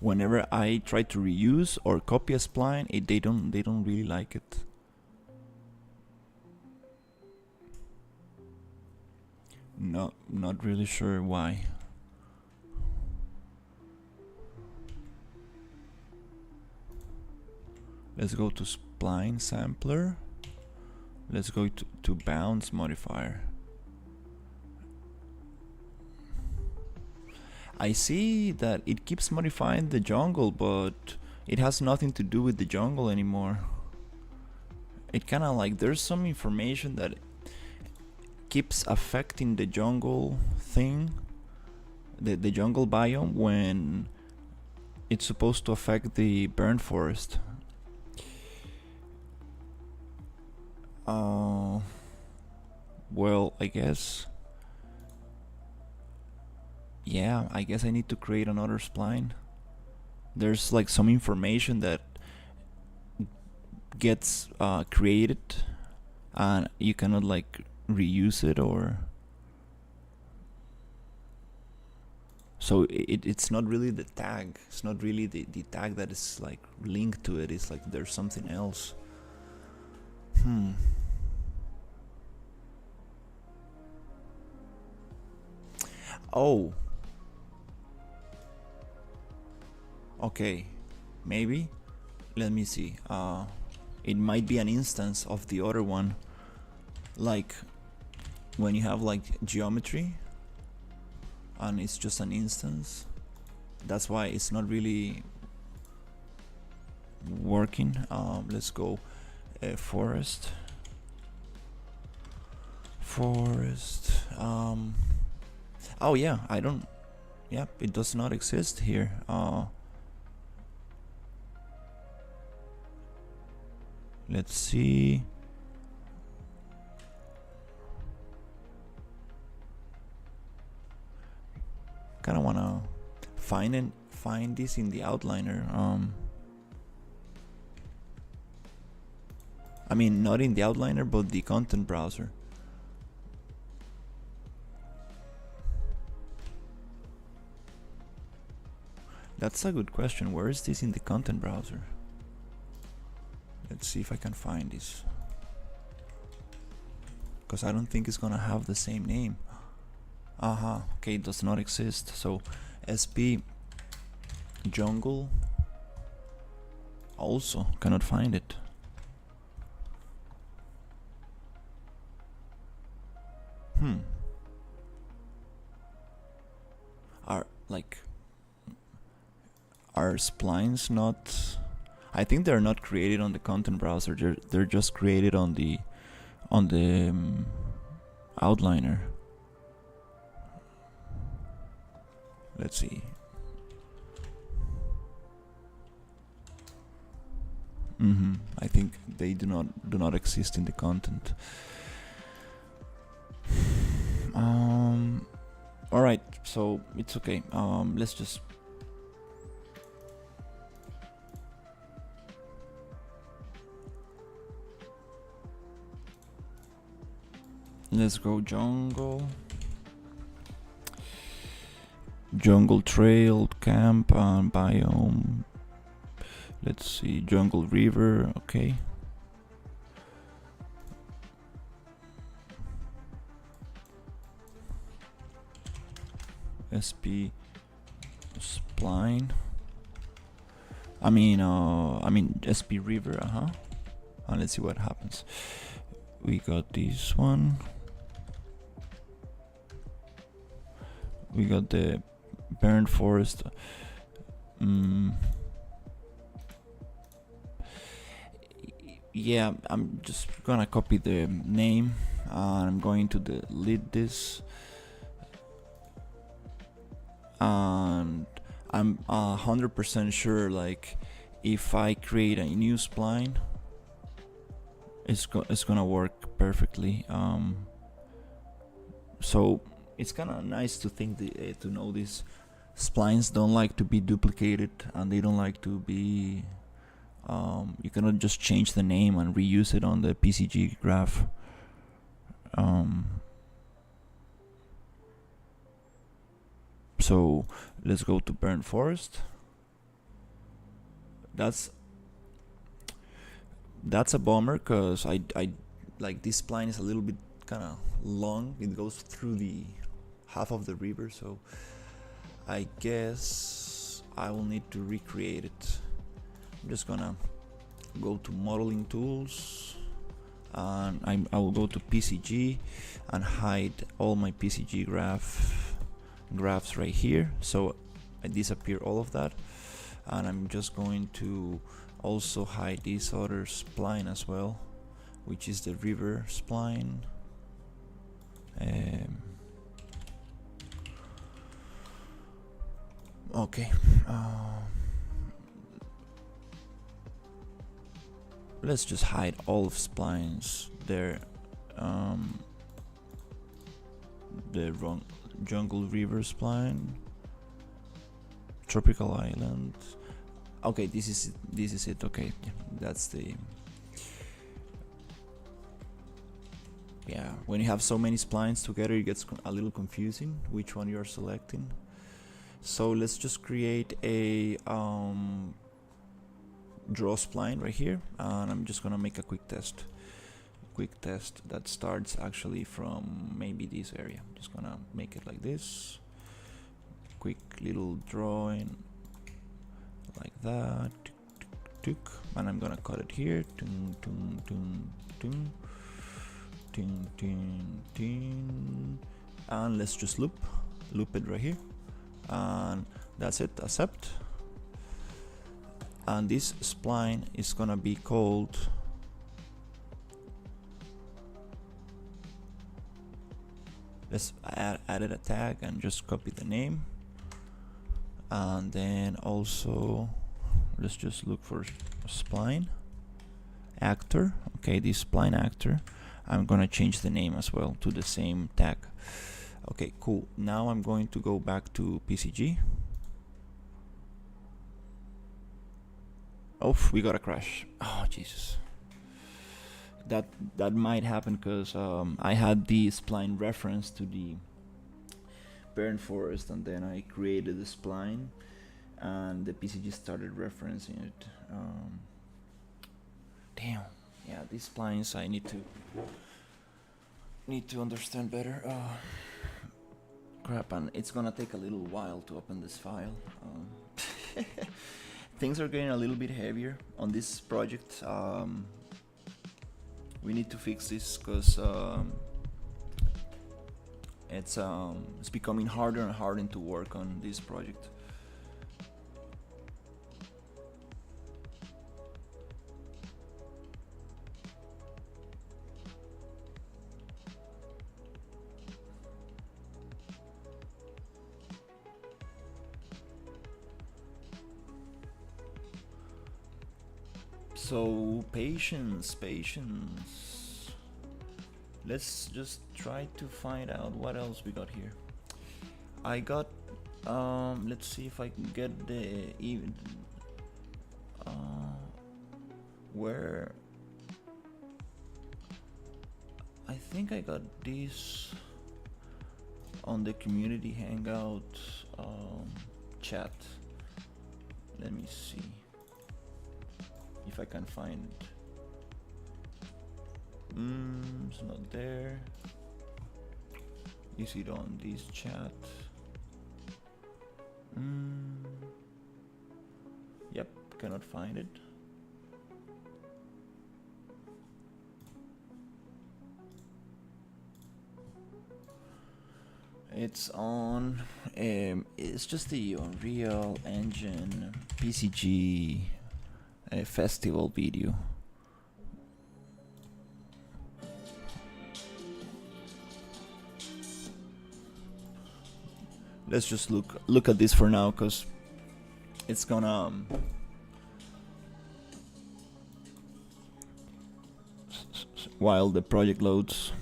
Whenever I try to reuse or copy a spline, they don't really like it. Not really sure why. Let's go to spline sampler. Let's go to bounce modifier. I see that it keeps modifying the jungle, but it has nothing to do with the jungle anymore. It kind of like there's some information that keeps affecting the jungle thing, the jungle biome, when it's supposed to affect the burn forest. Well, I guess. Yeah, I guess I need to create another spline. There's like some information that gets created and you cannot like reuse it, or so it's not really the tag. It's not really the tag that is like linked to it. It's like there's something else. Oh. Okay. Maybe. Let me see. It might be an instance of the other one. Like when you have like geometry and it's just an instance. That's why it's not really working. Let's go forest. Oh yeah, I don't. Yep, it does not exist here. Let's see. Kind of wanna find this in the outliner. I mean, not in the outliner, but the content browser. That's a good question. Where is this in the content browser? Let's see if I can find this. Because I don't think it's gonna have the same name. Okay, it does not exist. So sp jungle also cannot find it. Are like are splines not? I think they're not created on the content browser. They're just created on the outliner. Let's see. I think they do not exist in the content. All right, so it's okay. Let's just let's go jungle trail camp and biome. Let's see, jungle river. Okay. SP spline. I mean SP river. And let's see what happens. We got this one. We got the burned forest. Yeah, I'm just gonna copy the name and I'm going to delete this. And I'm 100% sure, like, if I create a new spline, it's gonna work perfectly. So it's kind of nice to think to know these splines don't like to be duplicated and they don't like to be. You cannot just change the name and reuse it on the PCG graph. So let's go to burn forest. That's a bummer because I like this spline is a little bit kind of long. It goes through the half of the river, so I guess I will need to recreate it. I'm just gonna go to modeling tools and I will go to PCG and hide all my PCG graphs right here, so I disappear all of that. And I'm just going to also hide this other spline as well, which is the river spline. Okay. Let's just hide all of splines there. The wrong jungle river spline, tropical island. Okay, this is it. Okay, that's the. Yeah, when you have so many splines together, it gets a little confusing which one you're selecting. So let's just create a draw spline right here, and I'm just gonna make a quick test that starts actually from maybe this area. I'm just gonna make it like this, quick little drawing like that, and I'm gonna cut it here, and let's just loop it right here, and that's it. Accept. And this spline is gonna be called let's add a tag and just copy the name, and then also let's just look for spline actor. Okay, this spline actor, I'm gonna change the name as well to the same tag. Okay, cool. Now I'm going to go back to PCG. Oh, we got a crash. Oh, Jesus. That might happen because I had the spline reference to the burn forest, and then I created the spline, and the PCG started referencing it. Damn. Yeah, these splines I need to understand better. crap, and it's gonna take a little while to open this file. Things are getting a little bit heavier on this project. We need to fix this because it's becoming harder and harder to work on this project. So patience. Let's just try to find out what else we got here. I got let's see if I can get the even where I think I got this on the community hangout chat. Let me see if I can find it. It's not there. Is it on this chat? Yep, cannot find it. It's on it's just the Unreal Engine PCG festival video. Let's just look at this for now, because it's gonna while the project loads.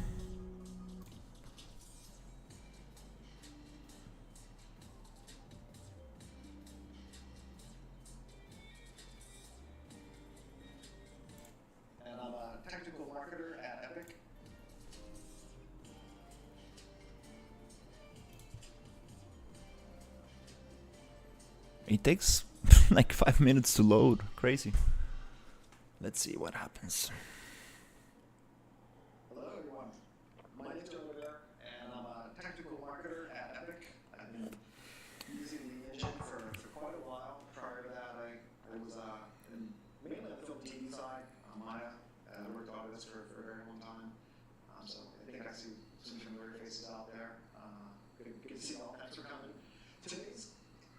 And I'm a technical marketer at Epic. It takes like 5 minutes to load. Crazy. Let's see what happens. Hello everyone, my name is Joe, and I'm a technical marketer at Epic. I've been using the engine for quite a while. Prior to that, I was mainly on the film TV side, Maya. I worked Autodesk for a very long time. So I think I see some familiar faces out there. Good to see all. Thanks for coming. Today's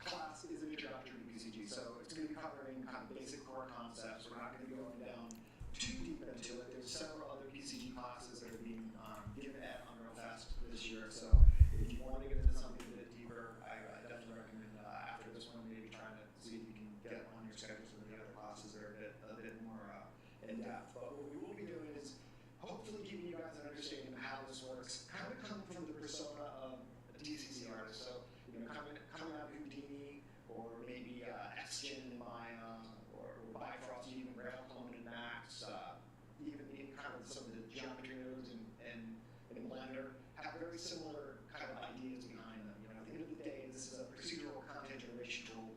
class is an introductory to PCG, so it's going to be covering kind of basic core concepts. We're not going to be going down too deep into it. There's several other PCG classes that are being given at Unreal Fest this year, so if you want to get into something a bit deeper, I definitely recommend after this one maybe trying to see if you can get on your schedule some of the other classes that are a bit more in depth. But what we will be doing is hopefully giving you guys an understanding of how this works, kind of coming from the persona of a DCC artist. So coming out of Houdini, or maybe Xgen in Maya, or Bifrost, even Railclone in Max, even kind of some of the geometry nodes in Blender, have very similar kind of ideas behind them. At the end of the day, this is a procedural content generation tool.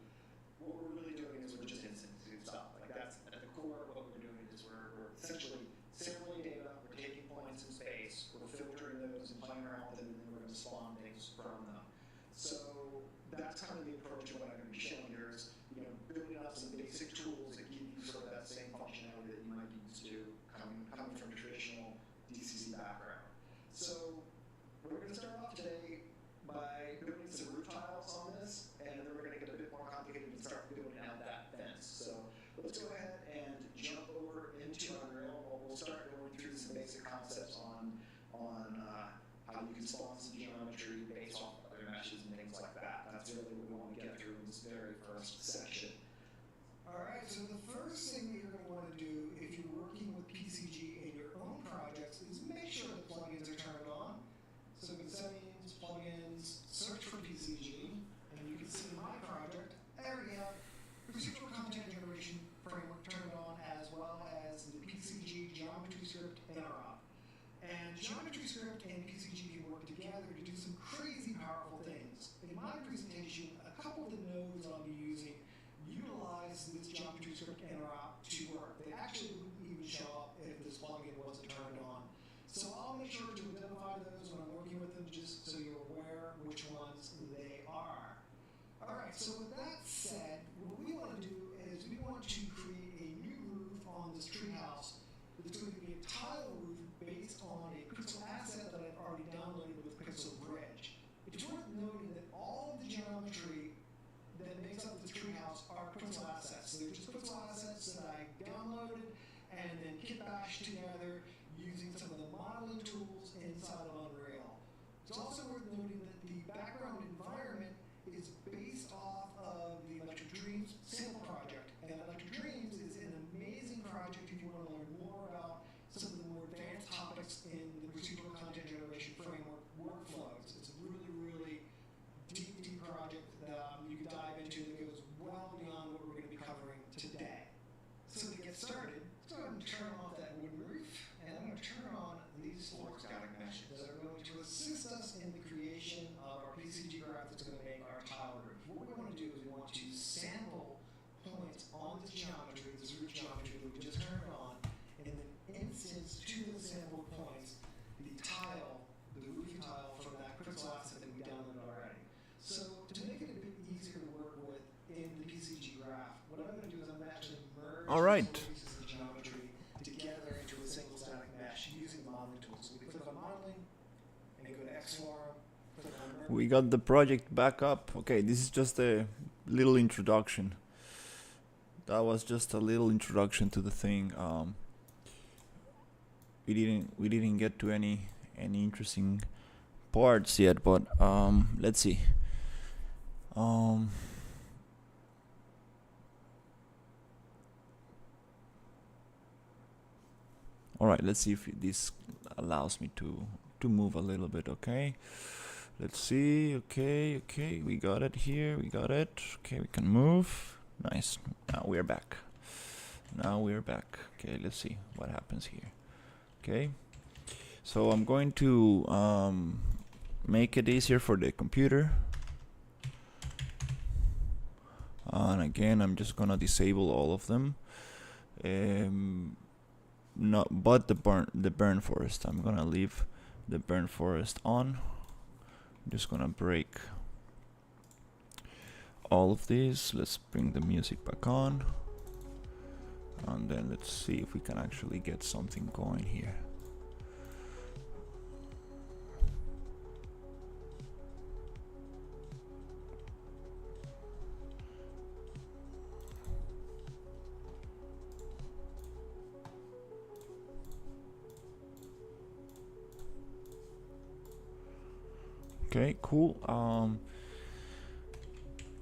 What we're really doing is we're just instancing stuff. Like that's at the core of what we're doing is we're essentially sampling data, we're taking points in space, we're filtering those and playing around with them, and then we're going to spawn things from them. So that's kind of the approach of what I'm going to be showing here is, building up some basic tools that give you sort of that same functionality that you might be used to coming from a traditional DCC background. So we're going to start off today by building some roof tiles on this, and then we're going to get a bit more complicated and start building out that fence. So let's go ahead and jump over into Unreal. We'll start going through some basic concepts on how you can spawn some geometry based off other meshes and things like that. That's really what we want to get through in this very first section. Alright, so the first thing that you're going to want to do if you're working with PCG in your own projects is make sure the plugins are turned on. So in settings, plugins, search for PCG, and you can see in my project, there we go, procedural content generation framework turned on, as well as the PCG geometry script interrupt. And geometry script and PCG can work together to do some crazy powerful images so you're aware which ones they are. Alright, so with that said, what we want to do is we want to create a new roof on this treehouse. It's going to be a tile roof based on a pixel asset that I've already downloaded with Pixel Bridge. It's worth noting that all of the geometry that makes up this treehouse are pixel assets. So they're just pixel assets that I downloaded and then kit bashed together using some of the modeling tools inside of Unreal. It's also worth noting that the background environment is based off of the Electric Dreams sample project. And Electric Dreams is an amazing project if you want to learn more about some of the more advanced topics in the procedural content generation framework workflows. It's a really, really deep project that you can dive into that goes well beyond what we're going to be covering today. So to get started, let's go ahead and turn off that wooden roof, and I'm going to turn on these floor static meshes that are going to assist us in the creation of our PCG graph that's going to make our tile roof. What we want to do is we want to sample points on this geometry, this roof geometry that we just turned on, and then instance to those sample points the tile, the roofing tile from that pixel asset that we downloaded already. So to make it a bit easier to work with in the PCG graph, what I'm going to do is I'm going to actually merge All right. the four pieces of geometry together into a single static mesh using the modeling tools. So we click on modeling and go to XForm. Click on merge. We got the project back up. Okay, this is just a little introduction. That was just a little introduction to the thing. We didn't get to any interesting parts yet, but let's see. All right, let's see if this allows me to move a little bit. Okay, let's see. Okay, we got it here. We got it. Okay, we can move. Nice. Now we're back. Okay, let's see what happens here. Okay, so I'm going to make it easier for the computer, and again I'm just gonna disable all of them. Not but the burn forest. I'm gonna leave the burn forest on. I'm just gonna break all of these. Let's bring the music back on, and then let's see if we can actually get something going here. Okay, cool.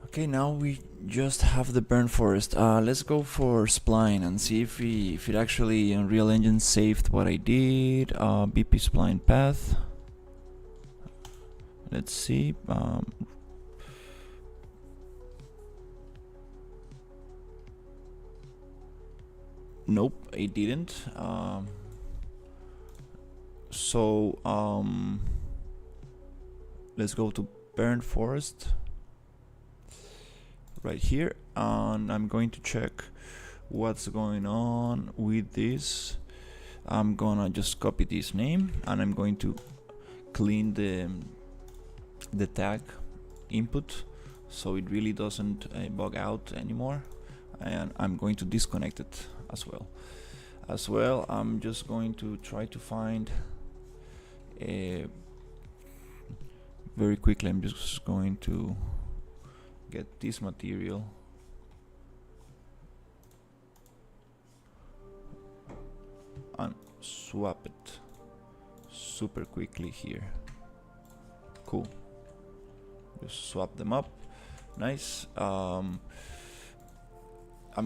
Okay, now we just have the burn forest. Let's go for spline and see if it actually Unreal Engine saved what I did. BP spline path. Let's see. Nope, it didn't. Let's go to burn forest right here, and I'm going to check what's going on with this. I'm gonna just copy this name, and I'm going to clean the tag input so it really doesn't bug out anymore, and I'm going to disconnect it as well. I'm just going to try to find very quickly. I'm just going to get this material and swap it super quickly here. Cool. Just swap them up. Nice. I'm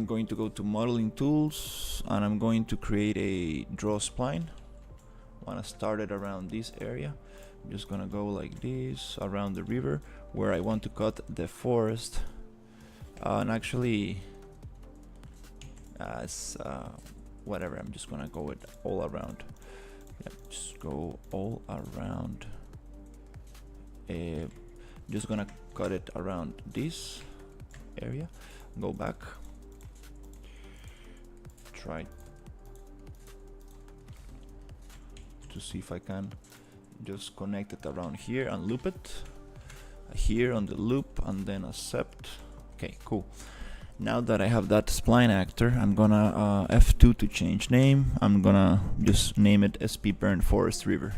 going to go to modeling tools, and I'm going to create a draw spline. I want to start it around this area. I'm just gonna go like this around the river where I want to cut the forest, and actually whatever, I'm just gonna go it all around. Yeah, just go all around. Just gonna cut it around this area, go back, try to see if I can just connect it around here and loop it here on the loop, and then accept. Okay, cool. Now that I have that spline actor, I'm gonna F2 to change name. I'm gonna just name it SP Burn Forest River.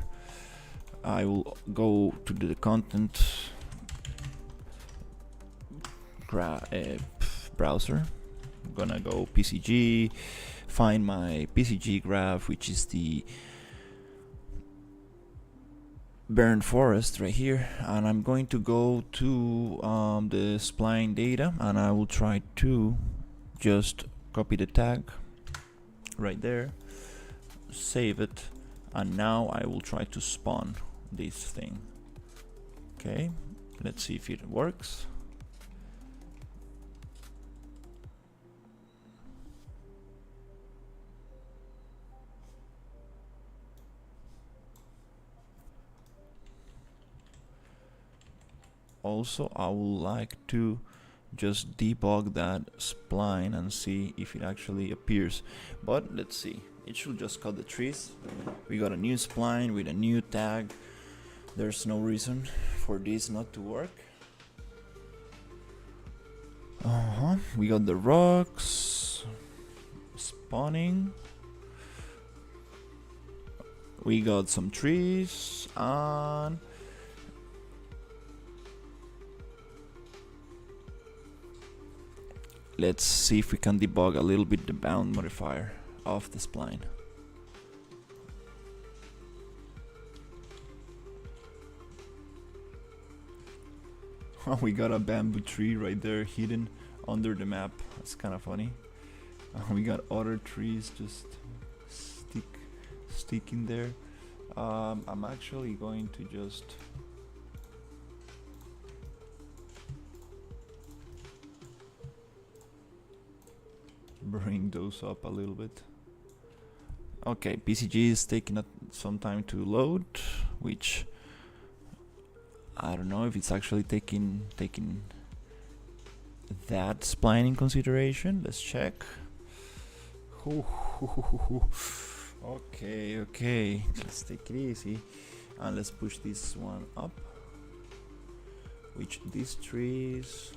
I will go to the content browser. I'm gonna go PCG, find my PCG graph, which is the burn forest right here, and I'm going to go to the spline data, and I will try to just copy the tag right there, save it, and now I will try to spawn this thing. Okay, let's see if it works. Also, I would like to just debug that spline and see if it actually appears. But let's see. It should just cut the trees. We got a new spline with a new tag. There's no reason for this not to work. We got the rocks spawning. We got some trees, and let's see if we can debug a little bit the bound modifier of the spline. We got a bamboo tree right there hidden under the map. That's kind of funny. We got other trees just stick in there. I'm actually going to just bring those up a little bit. Okay, PCG is taking some time to load, which I don't know if it's actually taking that spline in consideration. Let's check. Okay, let's take it easy, and let's push this one up, which these trees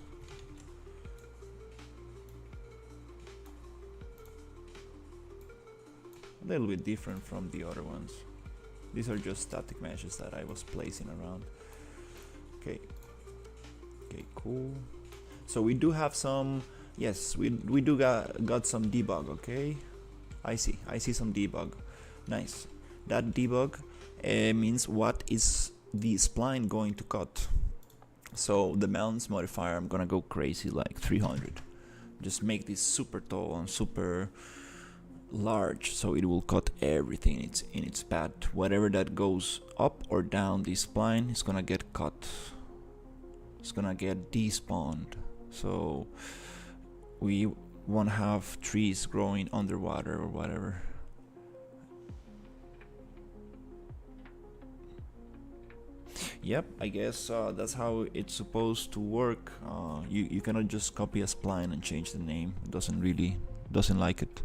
a little bit different from the other ones. These are just static meshes that I was placing around. Okay, cool. So we do have some, yes, we do got some debug. Okay, I see some debug. Nice. That debug means what is the spline going to cut. So the balance modifier, I'm gonna go crazy, like 300. Just make this super tall and super large, so it will cut everything in its path. Whatever that goes up or down the spline is gonna get cut. It's gonna get despawned. So we won't have trees growing underwater or whatever. Yep, I guess that's how it's supposed to work. You cannot just copy a spline and change the name. It doesn't like it.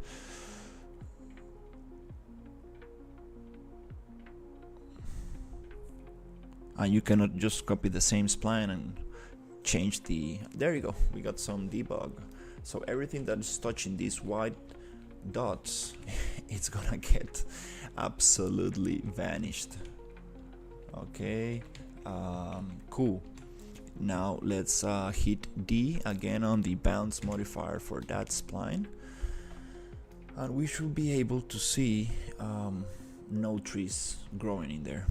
And you cannot just copy the same spline and change the. There you go. We got some debug. So everything that is touching these white dots, it's gonna get absolutely vanished. Okay, cool. Now let's hit D again on the bounce modifier for that spline, and we should be able to see no trees growing in there.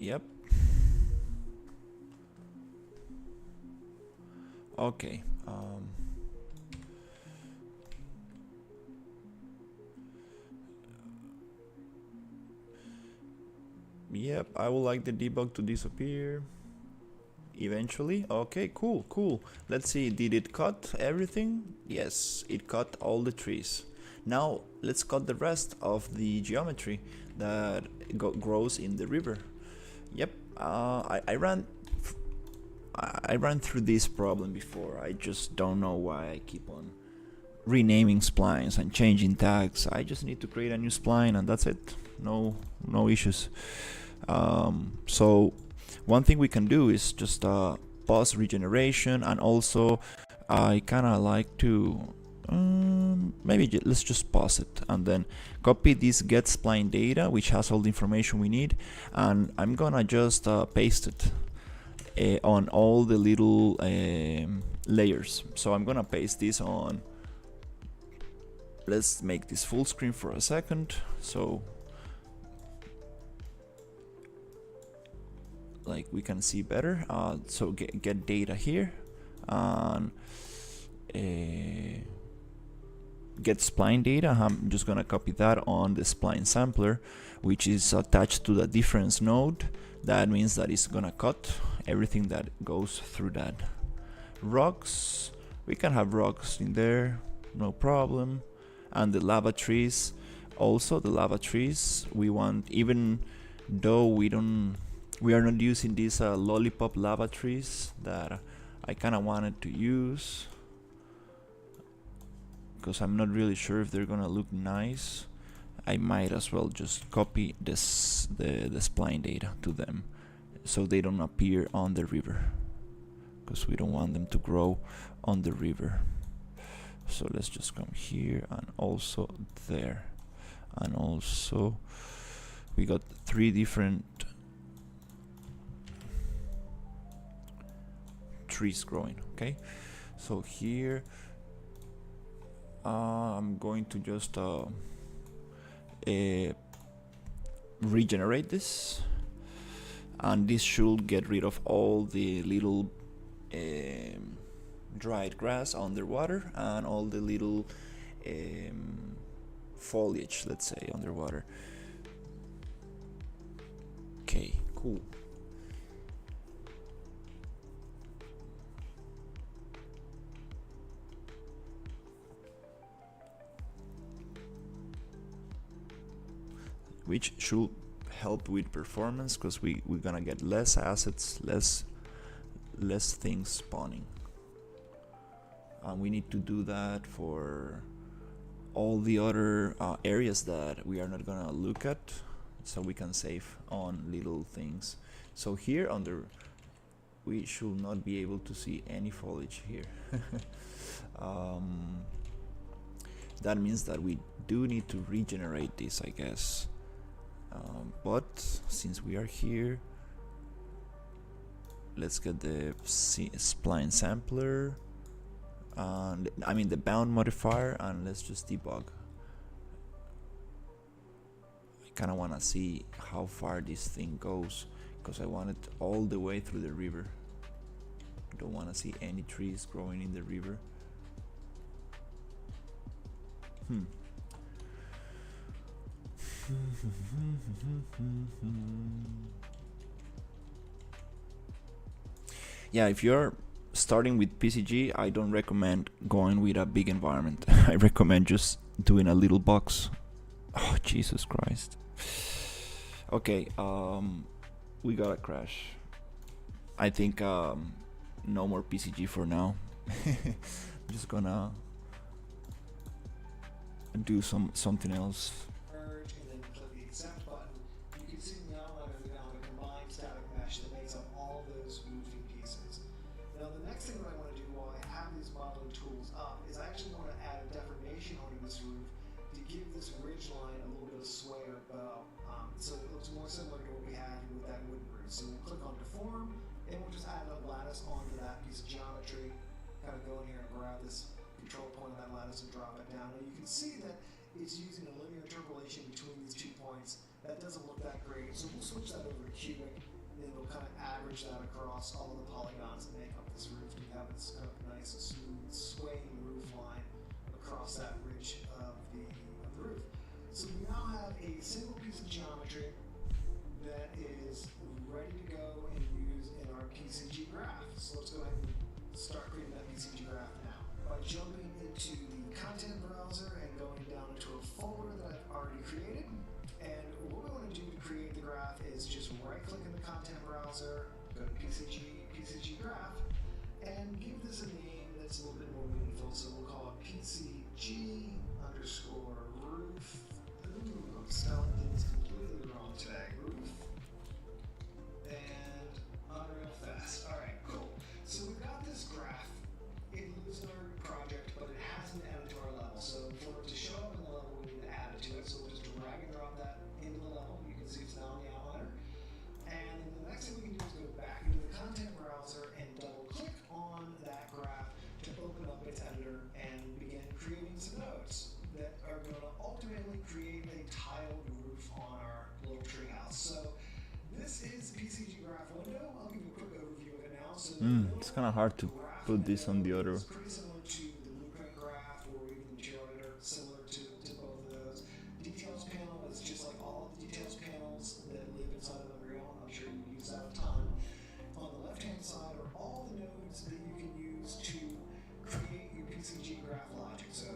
Yep. Okay. Yep, I would like the debug to disappear. eventually. Okay, cool. Let's see, did it cut everything? Yes, it cut all the trees. Now let's cut the rest of the geometry that grows in the river. Yep, I ran through this problem before. I just don't know why I keep on renaming splines and changing tags. I just need to create a new spline and that's it. No issues. So one thing we can do is just pause regeneration, and also I kind of like to maybe let's just pause it and then copy this get spline data, which has all the information we need, and I'm gonna just paste it on all the little layers. So I'm gonna paste this on, let's make this full screen for a second, so like we can see better. So get data here, and get spline data. I'm just gonna copy that on the spline sampler, which is attached to the difference node. That means that it's gonna cut everything that goes through that. Rocks, we can have rocks in there, no problem. And the lava trees, also the lava trees we want, even though we are not using these lollipop lava trees that I kind of wanted to use, because I'm not really sure if they're gonna look nice. I might as well just copy the spline data to them so they don't appear on the river, because we don't want them to grow on the river. So let's just come here and also there, and also we got 3 different trees growing. Okay, so here I'm going to just regenerate this, and this should get rid of all the little dried grass underwater and all the little foliage, let's say, underwater. Okay, cool. Which should help with performance, because we're gonna get less assets, less things spawning, and we need to do that for all the other areas that we are not gonna look at, so we can save on little things. So here we should not be able to see any foliage here. That means that we do need to regenerate this, I guess. But since we are here, let's get the spline sampler, and I mean the bound modifier, and let's just debug. I kind of want to see how far this thing goes, because I want it all the way through the river. I don't want to see any trees growing in the river. Yeah, if you're starting with PCG, I don't recommend going with a big environment. I recommend just doing a little box. Oh, Jesus Christ. Okay, we got a crash. I think no more PCG for now. I'm just gonna do something else. Merge, and then click the accept button. You can see the outline of the combined static mesh that makes up all those moving pieces. Now the next thing that I want to do while I have these modeling tools up is I actually want to add a deformation onto this roof to give this ridge line a little bit of sway or bow, so it looks more similar to what we had with that wooden roof. So we'll click on deform, and we'll just add a lattice onto that piece of geometry. Kind of go in here and grab this control point of that lattice and drop it down. Now you can see that it's using a linear interpolation between these 2 points. That doesn't look that great, so we'll switch that over to cubic, and then we'll kind of average that across all of the polygons that make up this roof to have this kind of nice, smooth, swaying roof line across that ridge of the roof. So we now have a single piece of geometry that is ready to go and use in our PCG graph. So let's go ahead and start creating that PCG graph now. By jumping into the content browser and going down into a folder that I've already created. And what we want to do to create the graph is just right click in the content browser, go to PCG graph, and give this a name that's a little bit more meaningful. So we'll call it PCG underscore roof. Ooh, I'm spelling things completely wrong today. Roof. And unreal fast. Alright, cool. So we've got this graph. It lives in our project, but it hasn't added to our level. So for it to show up in the level, we need to add it to it. So we'll just drag and drop that into the level. You can see it's now in the outliner. And then the next thing we can do is go back into the content browser and double click on that graph to open up its editor and begin creating some nodes that are going to ultimately create a tiled roof on our little treehouse. So this is the PCG graph window. I'll give you a quick overview of it now. So It's kind of hard to put this on the other. it's pretty similar to the blueprint graph or even the material editor, similar to both of those. Details panel is just like all of the details panels that live inside of Unreal. I'm sure you use that a ton. On the left-hand side are all the nodes that you can use to create your PCG graph logic. So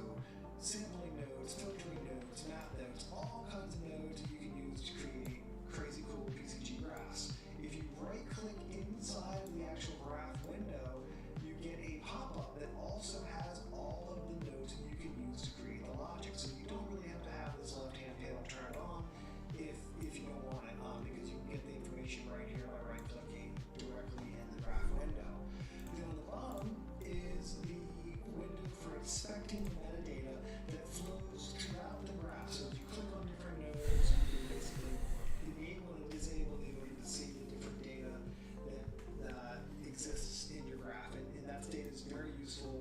sampling nodes, filtering nodes, map nodes, all kinds of nodes that you can use to create crazy cool PCG graphs. If you right-click inside of the actual graph window, you get a pop-up that also has all of the nodes that you can use to create the logic. So you don't really have to have this left-hand panel turned on if you don't want it, because you can get the information right here by right-clicking directly in the graph window. Then on the bottom is the window for expecting metadata that flows throughout the graph. So if you click on different nodes, you can basically enable and disable the ability to see the different data that exists in your graph. And that data is very useful.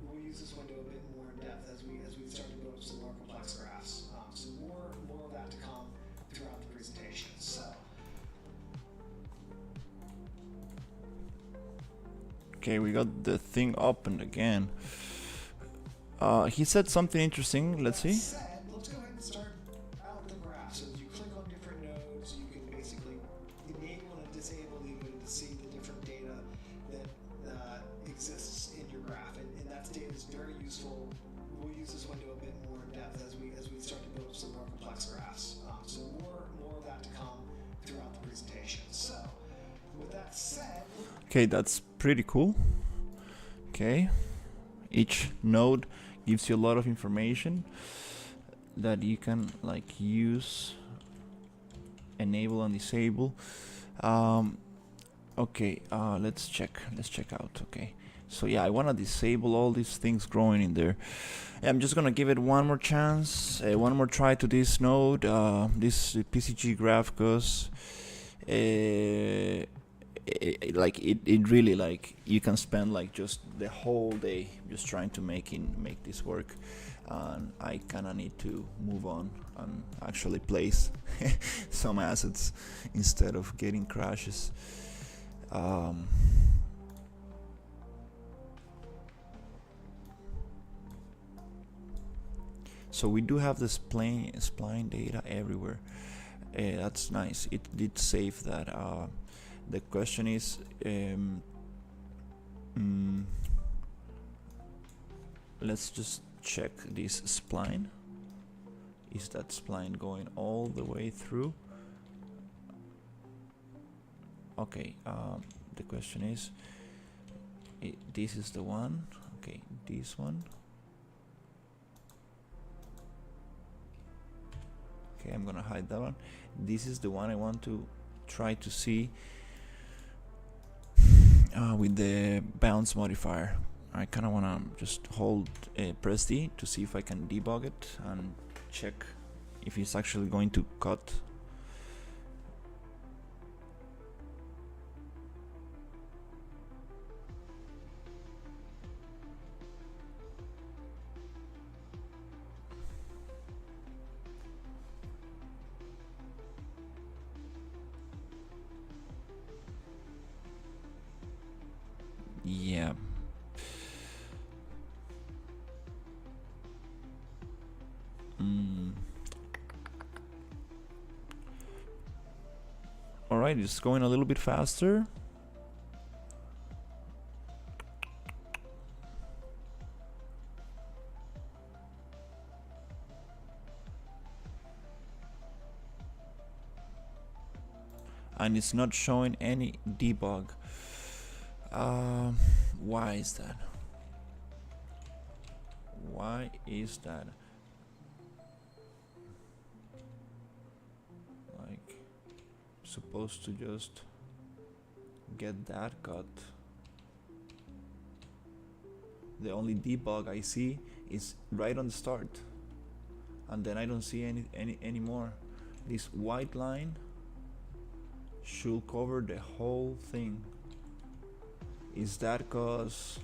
We'll use this window a bit more in depth as we start to build up some more complex graphs. So more of that to come throughout the presentation. So Okay, we got the thing opened again. He said something interesting. Let's see. said, let's go ahead and start out the graph. So as you click on different nodes, you can basically enable and disable the ability to see the different data that exists in your graph. And that data is very useful. We'll use this window a bit more in depth as we start to build up some more complex graphs. So more of that to come throughout the presentation. So with that said, Okay, that's pretty cool. Okay, each node gives you a lot of information that you can like use, enable and disable. Okay, let's check out. Okay, so yeah, I want to disable all these things growing in there. I'm just gonna give it one more chance, one more try to this node, this PCG graph, because it really, like, you can spend like just the whole day just trying to make this work, and I kind of need to move on and actually place some assets instead of getting crashes. So we do have the spline data everywhere. That's nice. It did save that. The question is, let's just check this spline. Is that spline going all the way through? Okay, the question is, this is the one. Okay, this one. Okay, I'm gonna hide that one. This is the one I want to try to see with the bounce modifier. I kind of want to just hold press D to see if I can debug it and check if it's actually going to cut. Yeah. Alright, it's going a little bit faster. and it's not showing any debug. Why is that? Why is that? Like, supposed to just get that cut. The only debug I see is right on the start, and then I don't see any more. This white line should cover the whole thing. Is that cause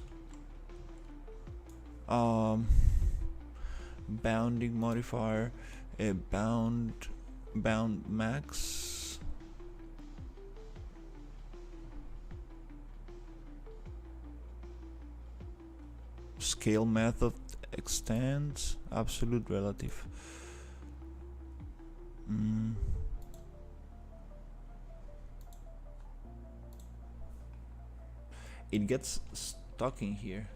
bounding modifier, bound max? Scale method extends absolute relative. It gets stuck in here.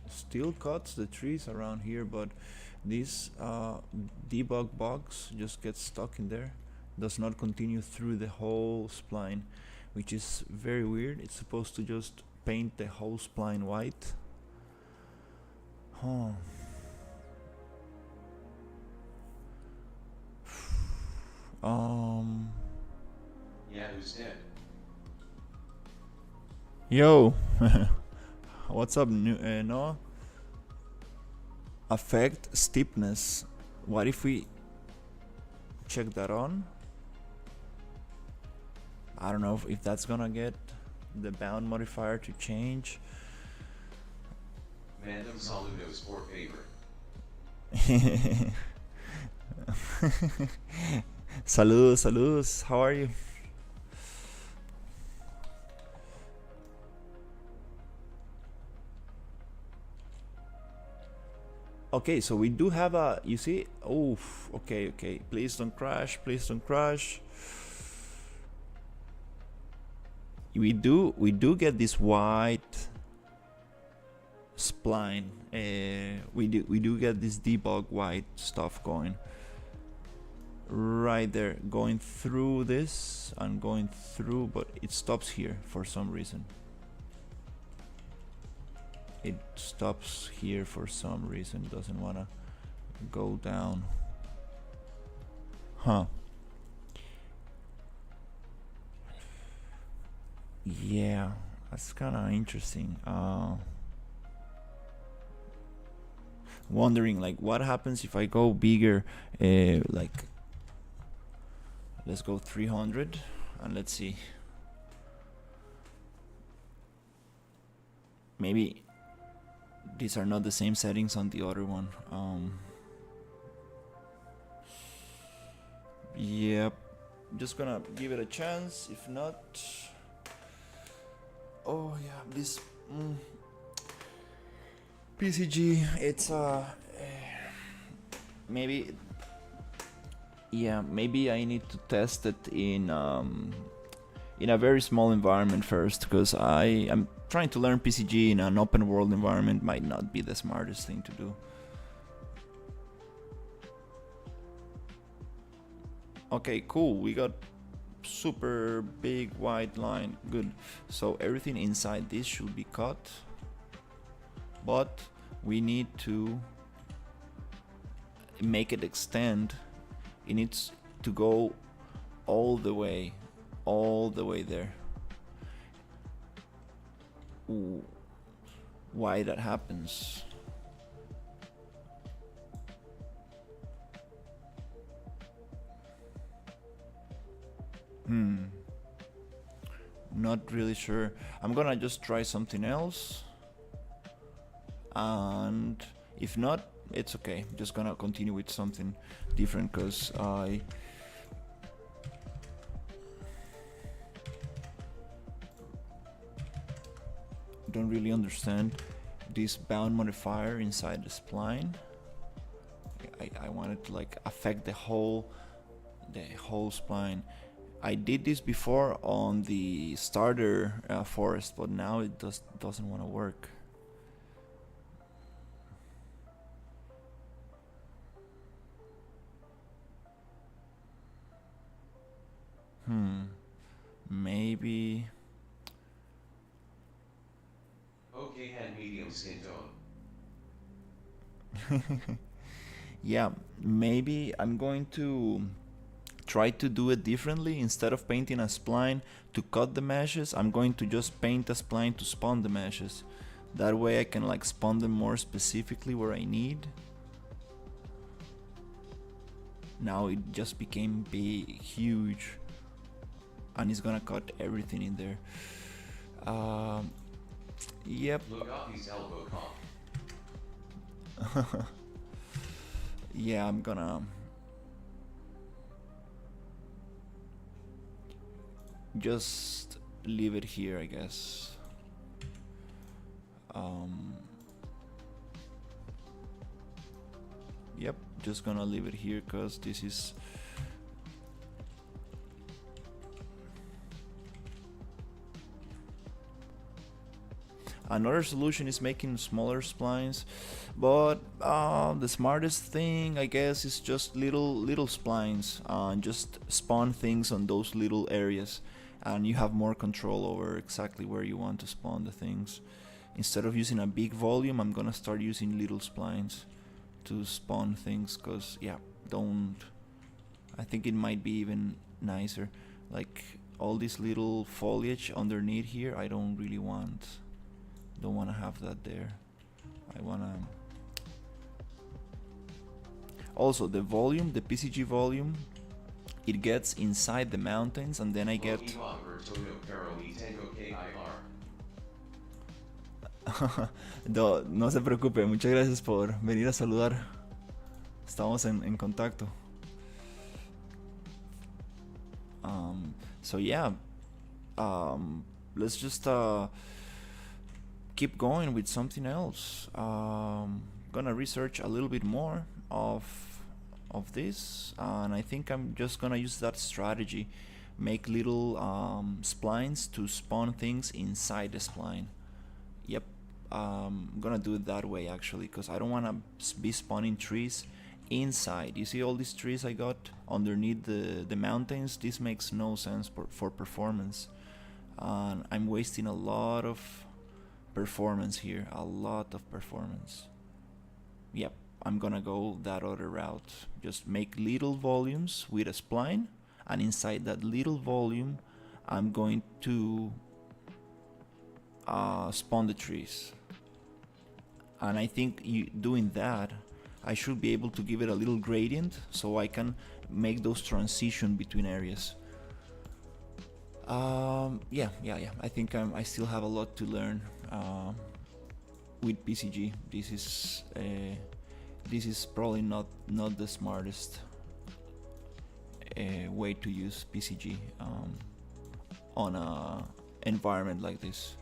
Still cuts the trees around here, but this debug box just gets stuck in there. Does not continue through the whole spline, which is very weird. It's supposed to just paint the whole spline white. Huh. Yeah, who's dead? Yo, what's up, Noah? Affect steepness. What if we check that on? I don't know if that's gonna get the bound modifier to change. Mandem saludos por favor. Saludos. How are you? Okay, so we do have a, you see, oh, okay, please don't crash. We do get this white spline. We do get this debug white stuff going right there, going through this and going through, but it stops here for some reason. It stops here for some reason, doesn't wanna go down. Huh. Yeah, that's kinda interesting. Wondering like what happens if I go bigger, like let's go 300 and let's see. Maybe these are not the same settings on the other one. Yep, just gonna give it a chance. If not, oh yeah, this PCG, it's maybe, yeah, maybe I need to test it in a very small environment first, because I'm trying to learn PCG in an open world environment might not be the smartest thing to do. Okay, cool, we got super big white line, good. So everything inside this should be cut, but we need to make it extend. It needs to go all the way there. Ooh, why that happens? Not really sure. I'm gonna just try something else, and if not, it's okay. I'm just gonna continue with something different, because I don't really understand this bound modifier inside the spline. I wanted to like affect the whole spline. I did this before on the starter forest, but now it doesn't want to work. Yeah, maybe I'm going to try to do it differently. Instead of painting a spline to cut the meshes, I'm going to just paint a spline to spawn the meshes. That way I can like spawn them more specifically where I need. Now it just became big, huge, and it's gonna cut everything in there. Yep. Lugapi's elbow cough. Yeah, I'm gonna just leave it here, I guess. Yep, just gonna leave it here because this is another solution is making smaller splines, but the smartest thing I guess is just little splines and just spawn things on those little areas, and you have more control over exactly where you want to spawn the things. Instead of using a big volume, I'm gonna start using little splines to spawn things, cause yeah, I think it might be even nicer. Like all this little foliage underneath here, I don't want to have that there. I wanna also the volume, the PCG volume, it gets inside the mountains, and then I get no se preocupe, muchas gracias por venir a saludar. Estamos en contacto. So yeah, let's just keep going with something else. Gonna research a little bit more of this, and I think I'm just gonna use that strategy. Make little splines to spawn things inside the spline. Yep, I'm gonna do it that way actually, because I don't want to be spawning trees inside. You see all these trees I got underneath the mountains? This makes no sense for performance, and I'm wasting a lot of performance here, a lot of performance. Yep, I'm gonna go that other route. Just make little volumes with a spline, and inside that little volume I'm going to spawn the trees. And I think doing that, I should be able to give it a little gradient so I can make those transition between areas. Yeah. I think I still have a lot to learn with PCG. This is probably not the smartest way to use PCG on a environment like this.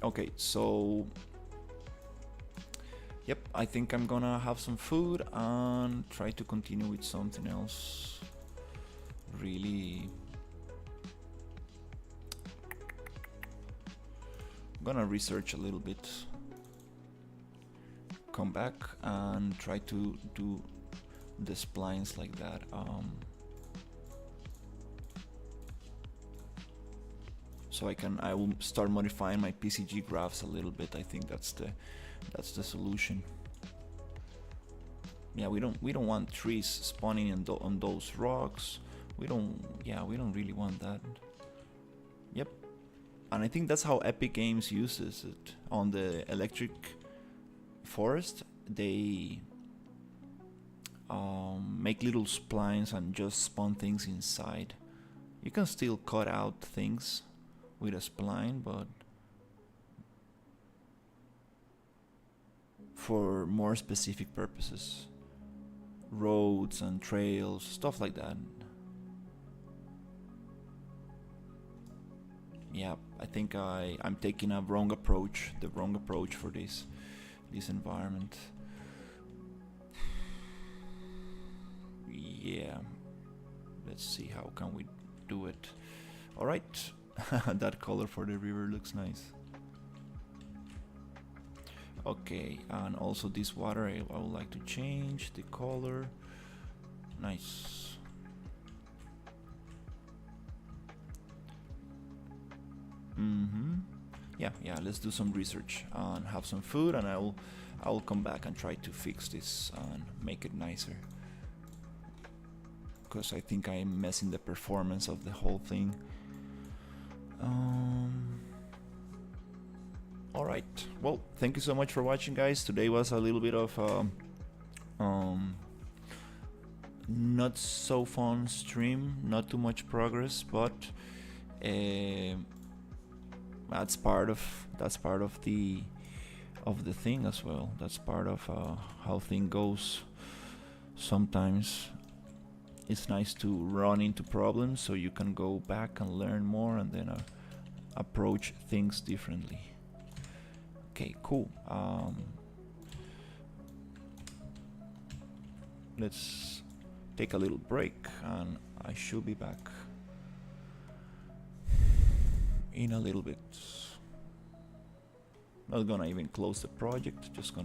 Okay, so yep, I think I'm gonna have some food and try to continue with something else. Really, I'm gonna research a little bit, come back and try to do the splines like that. So I will start modifying my PCG graphs a little bit. I think that's the solution. Yeah, we don't want trees spawning on those rocks. We don't really want that. Yep. And I think that's how Epic Games uses it. On the electric forest, they make little splines and just spawn things inside. You can still cut out things with a spline, but for more specific purposes, roads and trails, stuff like that. Yeah, I think I'm taking the wrong approach for this environment. Yeah, let's see how can we do it. All right. That color for the river looks nice. Okay, and also this water I would like to change the color. Nice. yeah, let's do some research and have some food, and I will come back and try to fix this and make it nicer, because I think I'm messing the performance of the whole thing. Alright, well, thank you so much for watching, guys. Today was a little bit of not so fun stream, not too much progress, but that's part of the thing as well. That's part of how thing goes. Sometimes it's nice to run into problems so you can go back and learn more, and then approach things differently. Okay, cool. Let's take a little break, and I should be back in a little bit. Not gonna even close the project, just gonna